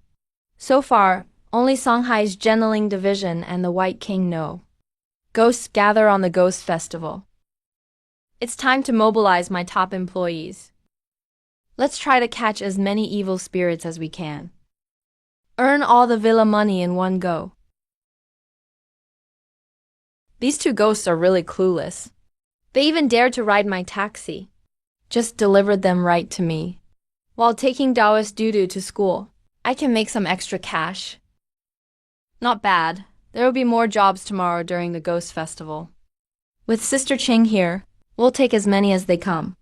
So far, only Songhai's Zhenling Division and the White King know. Ghosts gather on the Ghost Festival. It's time to mobilize my top employees. Let's try to catch as many evil spirits as we can. Earn all the villa money in one go. These 2 ghosts are really clueless. They even dared to ride my taxi. Just delivered them right to me. While taking Taoist Dudu to school, I can make some extra cash. Not bad. There will be more jobs tomorrow during the Ghost Festival. With Sister Ching here, we'll take as many as they come.